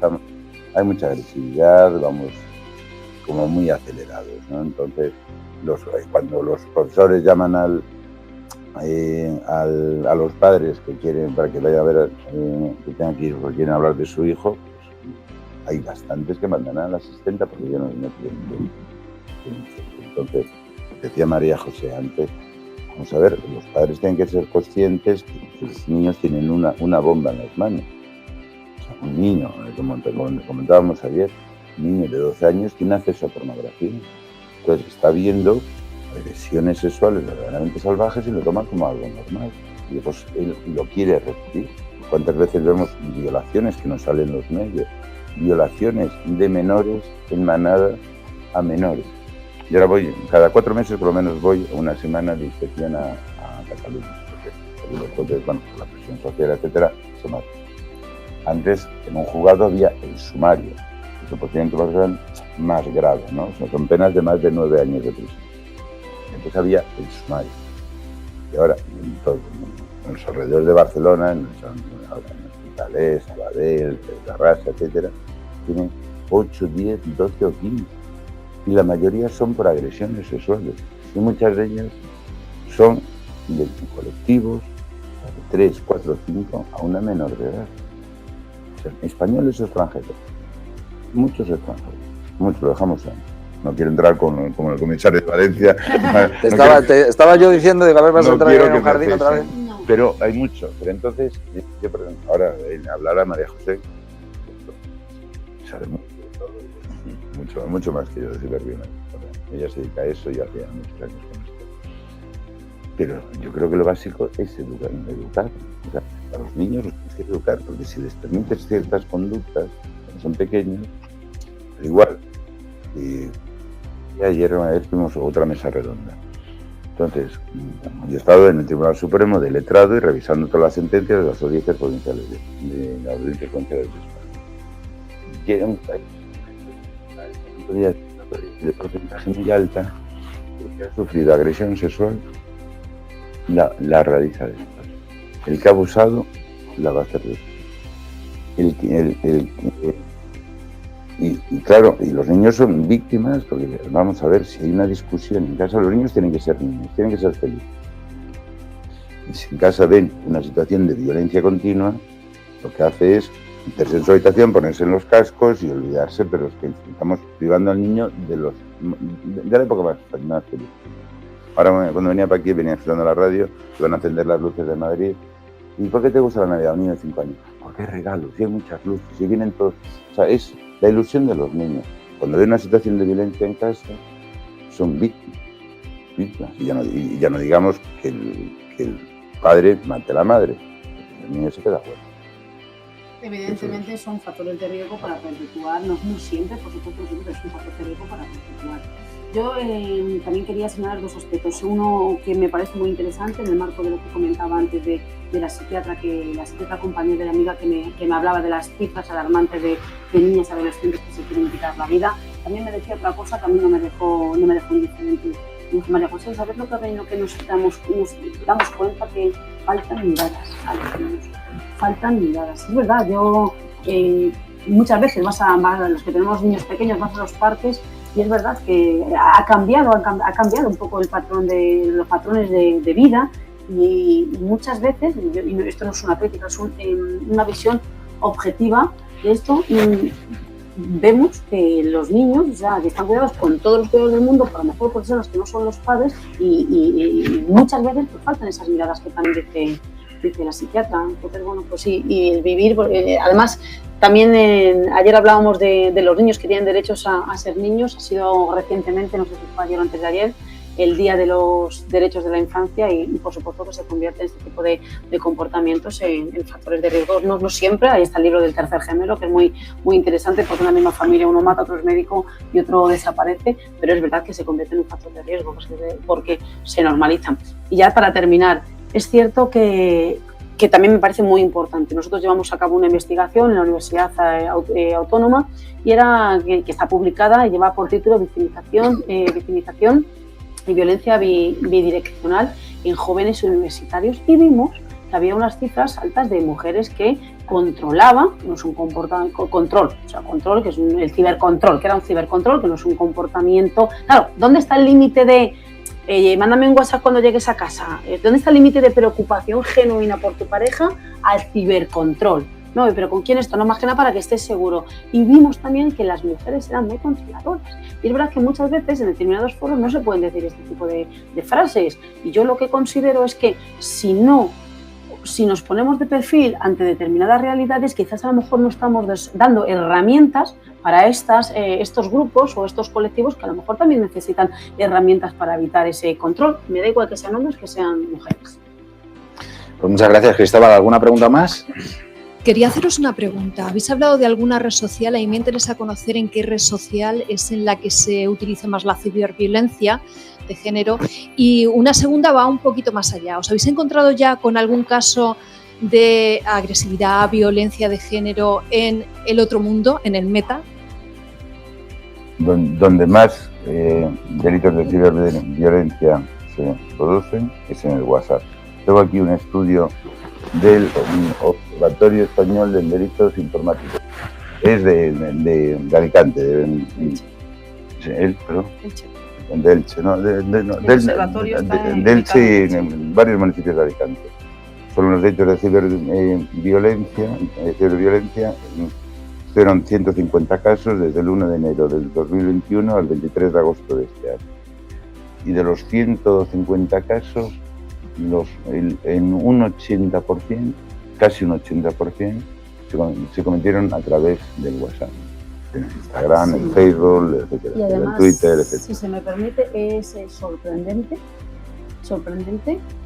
hay mucha agresividad, vamos como muy acelerados, ¿no? Entonces, cuando los profesores llaman a los padres que quieren, para que vaya a ver, que tengan que ir porque quieren hablar de su hijo, pues hay bastantes que mandan a la asistenta porque ya no quieren. Entonces, decía María José antes, vamos a ver, los padres tienen que ser conscientes que los niños tienen una bomba en las manos. O sea, un niño, como comentábamos ayer, un niño de 12 años tiene acceso a pornografía. Entonces está viendo agresiones sexuales verdaderamente salvajes y lo toma como algo normal. Y pues él lo quiere repetir. ¿Cuántas veces vemos violaciones que no salen en los medios? Violaciones de menores en manada a menores. Y ahora voy, cada 4 meses por lo menos voy a una semana de inspección a Cataluña. Porque bueno, la presión social, etcétera, se mata. Antes, en un juzgado había el sumario. El procedimiento más grave, ¿no? O sea, son penas de más de 9 años de prisión. Entonces había el sumario. Y ahora, en los alrededores de Barcelona, en Hospitalet, Sabadell, Terrassa, etcétera, tienen 8, 10, 12 o 15. Y la mayoría son por agresiones sexuales. Y muchas de ellas son de colectivos, de 3, 4, 5 a una menor de edad. O sea, españoles o extranjeros. Muchos extranjeros. Muchos lo dejamos ahí. No quiero entrar como el comisario de Valencia. Te estaba yo diciendo de que a ver, vas a entrar en un jardín otra vez. No. Pero hay mucho. Pero entonces, yo, perdón, ahora hablará María José, sabe mucho más que yo de ciberviolencia. Ella se dedica a eso y hacía muchos años con esto. Pero yo creo que lo básico es educar. O sea, a los niños los tienes que educar, porque si les permites ciertas conductas, cuando son pequeños, pero igual. Y ayer tuvimos otra mesa redonda. Entonces, yo he estado en el Tribunal Supremo de letrado y revisando todas las sentencias de las audiencias provinciales de las audiencias provinciales de España. Y era un país de porcentaje muy alta que ha sufrido agresión sexual, la realiza después. El que ha abusado la va a hacer después. Y claro, y los niños son víctimas, porque vamos a ver, si hay una discusión en casa, los niños tienen que ser niños, tienen que ser felices. Y si en casa ven una situación de violencia continua, lo que hace es meterse en su habitación, ponerse en los cascos y olvidarse, pero es que estamos privando al niño de la época más feliz. Ahora, cuando venía para aquí, venía escuchando la radio, iban a encender las luces de Madrid. ¿Y por qué te gusta la Navidad, un niño de 5 años? Porque hay regalos, y hay muchas luces, y vienen todos. O sea, es la ilusión de los niños. Cuando ven una situación de violencia en casa, son víctimas. Y ya no digamos que el padre mate a la madre. El niño se queda fuera. Evidentemente son factores de riesgo para perpetuar, no siempre, por supuesto, siempre es un factor de riesgo para perpetuar Yo también quería señalar dos aspectos. Uno que me parece muy interesante en el marco de lo que comentaba antes de la psiquiatra compañera y amiga que me hablaba de las cifras alarmantes de niñas y adolescentes que se quieren quitar la vida. También me decía otra cosa que a mí no me dejó indiferente. Me dijo: María José, ¿sabes lo que nos damos cuenta? Que faltan miradas a los niños. Faltan miradas. Es verdad, yo muchas veces los que tenemos niños pequeños vas a los parques y es verdad que ha cambiado un poco los patrones de vida y muchas veces, y esto no es una crítica, es una visión objetiva de esto, vemos que los niños que están cuidados con todos los cuidados del mundo, por lo mejor por ser los que no son los padres y muchas veces pues, faltan esas miradas que también dice la psiquiatra. Entonces, bueno, pues sí, y el vivir, además también ayer hablábamos de los niños que tienen derechos a ser niños. Ha sido recientemente, no sé si fue ayer o antes de ayer, el Día de los Derechos de la Infancia y por supuesto que se convierte en este tipo de comportamientos en factores de riesgo. No siempre, ahí está el libro del tercer gemelo, que es muy, muy interesante porque en la misma familia uno mata, otro es médico y otro desaparece, pero es verdad que se convierte en un factor de riesgo porque se normalizan. Y ya para terminar, es cierto que también me parece muy importante. Nosotros llevamos a cabo una investigación en la Universidad Autónoma y que está publicada y lleva por título Victimización y violencia bidireccional en jóvenes universitarios, y vimos que había unas cifras altas de mujeres que controlaban, no es un comportamiento, control, que es el cibercontrol, que era un cibercontrol, que no es un comportamiento. Claro, ¿dónde está el límite de mándame un WhatsApp cuando llegues a casa? ¿Dónde está el límite de preocupación genuina por tu pareja al cibercontrol? No, pero ¿con quién esto? No, más que nada para que estés seguro. Y vimos también que las mujeres eran muy controladoras. Y es verdad que muchas veces en determinados foros no se pueden decir este tipo de frases. Y yo lo que considero es que si nos ponemos de perfil ante determinadas realidades, quizás a lo mejor no estamos dando herramientas para estos grupos o estos colectivos que a lo mejor también necesitan herramientas para evitar ese control. Me da igual que sean hombres que sean mujeres. Pues muchas gracias, Cristóbal. ¿Alguna pregunta más? Quería haceros una pregunta. Habéis hablado de alguna red social y me interesa conocer en qué red social es en la que se utiliza más la ciberviolencia de género. Y una segunda va un poquito más allá. ¿Os habéis encontrado ya con algún caso de agresividad, violencia de género en el otro mundo, en el meta? Donde más delitos de ciberviolencia se producen es en el WhatsApp. Tengo aquí un estudio del Observatorio Español de Delitos Informáticos. Es de Alicante, de Elche, ¿no? De Elche, en varios municipios de Alicante. Son los delitos de ciberviolencia. Fueron 150 casos desde el 1 de enero del 2021 al 23 de agosto de este año. Y de los 150 casos, en un 80%, casi un 80%, se cometieron a través del WhatsApp, en Instagram, en Facebook, etcétera, y además, en Twitter, etcétera. Si se me permite, es sorprendente,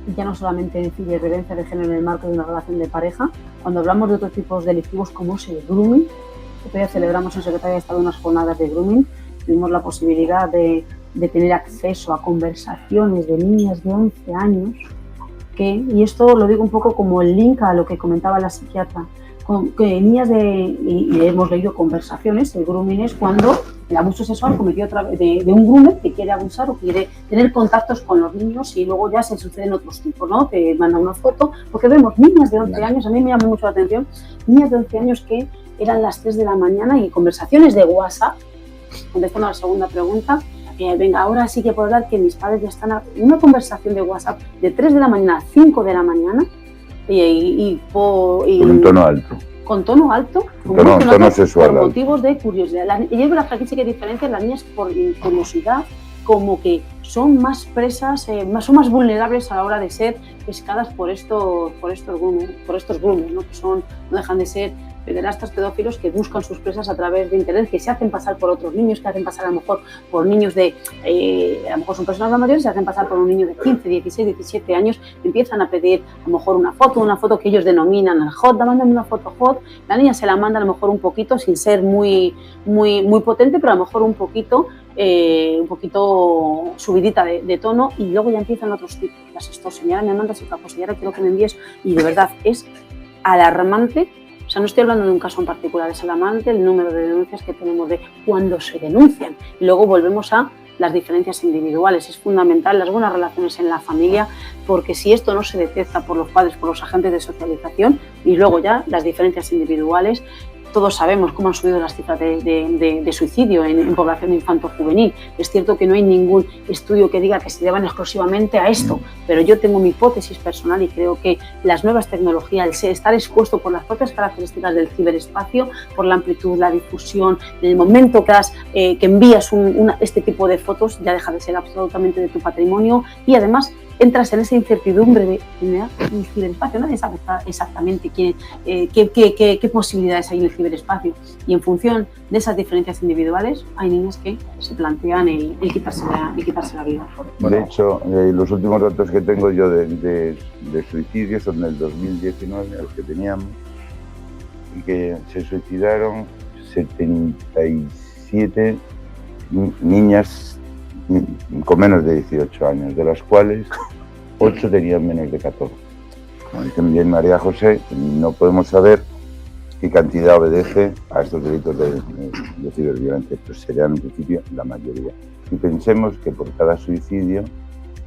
y ya no solamente en ciberviolencia de género en el marco de una relación de pareja, cuando hablamos de otros tipos delictivos como es el grooming. Todavía celebramos en Secretaría de Estado unas jornadas de grooming, tuvimos la posibilidad de tener acceso a conversaciones de niñas de 11 años, y esto lo digo un poco como el link a lo que comentaba la psiquiatra, que niñas y hemos leído conversaciones. El grooming es cuando el abuso sexual cometido a través de un groomer que quiere abusar o quiere tener contactos con los niños, y luego ya se suceden otros tipos, ¿no? Te manda una foto, porque vemos niñas de 11 años, a mí me llama mucho la atención, niñas de 11 años que eran las 3 de la mañana y conversaciones de WhatsApp, contestando a la segunda pregunta. Venga, ahora sí que puedo hablar que mis padres ya están una conversación de WhatsApp de 3 de la mañana a 5 de la mañana y con un tono alto. Con tono alto, tono sexual. Por motivos de curiosidad. Y es verdad que aquí sí que diferencian las niñas por curiosidad, como que son más presas, son más vulnerables a la hora de ser pescadas por estos groomers, ¿no? Que no dejan de ser pederastas, pedófilos que buscan sus presas a través de internet, que se hacen pasar por otros niños, que hacen pasar a lo mejor por niños de, a lo mejor son personas mayores, se hacen pasar por un niño de 15, 16, 17 años, empiezan a pedir a lo mejor una foto que ellos denominan el hot, mándame una foto hot, la niña se la manda a lo mejor un poquito, sin ser muy potente, pero a lo mejor un poquito subidita de tono, y luego ya empiezan otros tipos, las extorsiones, ya me mandas otra cosa, y ahora quiero que me envíes, y de verdad es alarmante. O sea, no estoy hablando de un caso en particular, es alarmante el número de denuncias que tenemos de cuando se denuncian. Y luego volvemos a las diferencias individuales. Es fundamental las buenas relaciones en la familia, porque si esto no se detecta por los padres, por los agentes de socialización, y luego ya las diferencias individuales, todos sabemos cómo han subido las cifras de suicidio en población infanto-juvenil. Es cierto que no hay ningún estudio que diga que se deban exclusivamente a esto, pero yo tengo mi hipótesis personal y creo que las nuevas tecnologías, el estar expuesto por las propias características del ciberespacio, por la amplitud, la difusión, en el momento que envías este tipo de fotos, ya deja de ser absolutamente de tu patrimonio, y además entras en esa incertidumbre de el ciberespacio. Nadie sabe exactamente qué posibilidades hay en el ciberespacio, y en función de esas diferencias individuales hay niñas que se plantean el quitarse la vida. De hecho, los últimos datos que tengo yo de suicidios son del 2019, los que teníamos, y que se suicidaron 77 niñas con menos de 18 años, de las cuales 8 tenían menos de 14. Como dice bien María José, no podemos saber qué cantidad obedece a estos delitos de ciberviolencia, pues serían en principio la mayoría. Y pensemos que por cada suicidio,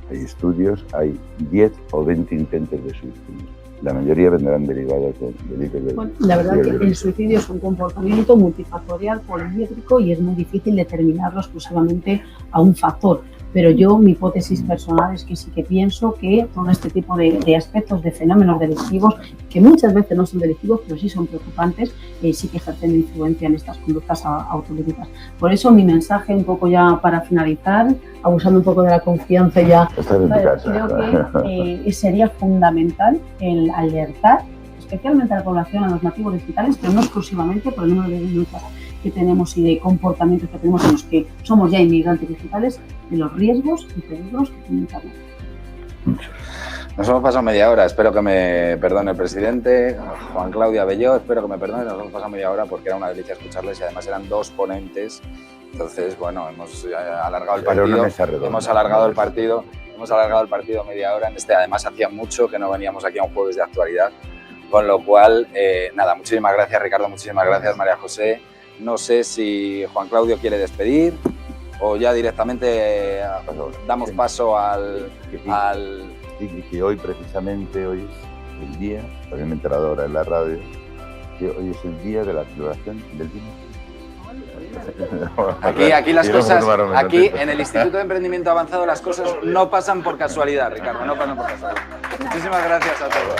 hay estudios, hay 10 o 20 intentos de suicidio. La mayoría vendrán derivados de delitos de Bueno, la verdad que el suicidio es un comportamiento multifactorial, poliédrico, y es muy difícil determinarlo exclusivamente a un factor. Pero yo, mi hipótesis personal es que sí que pienso que todo este tipo de aspectos, de fenómenos delictivos, que muchas veces no son delictivos, pero sí son preocupantes, sí que ejercen influencia en estas conductas autolíticas. Por eso mi mensaje, un poco ya para finalizar, abusando un poco de la confianza ya, creo que sería fundamental el alertar, especialmente a la población, a los nativos digitales, pero no exclusivamente por el número de denuncias que tenemos y de comportamientos que tenemos en los que somos ya inmigrantes digitales, de los riesgos y peligros que tiene Internet. Nos hemos pasado media hora, espero que me perdone el presidente, Juan Claudio Abelló, espero que me perdone, nos hemos pasado media hora porque era una delicia escucharles y además eran dos ponentes, entonces bueno, hemos alargado el partido, hemos alargado el partido media hora, además hacía mucho que no veníamos aquí a un jueves de actualidad, con lo cual, nada, muchísimas gracias Ricardo, muchísimas gracias María José. No sé si Juan Claudio quiere despedir o ya directamente damos paso al... Que hoy precisamente, hoy es el día, también me he enterado ahora en la radio, que hoy es el día de la celebración del vino. Aquí las cosas, aquí en el Instituto de Emprendimiento Avanzado las cosas no pasan por casualidad, Ricardo, no pasan por casualidad. Muchísimas gracias a todos.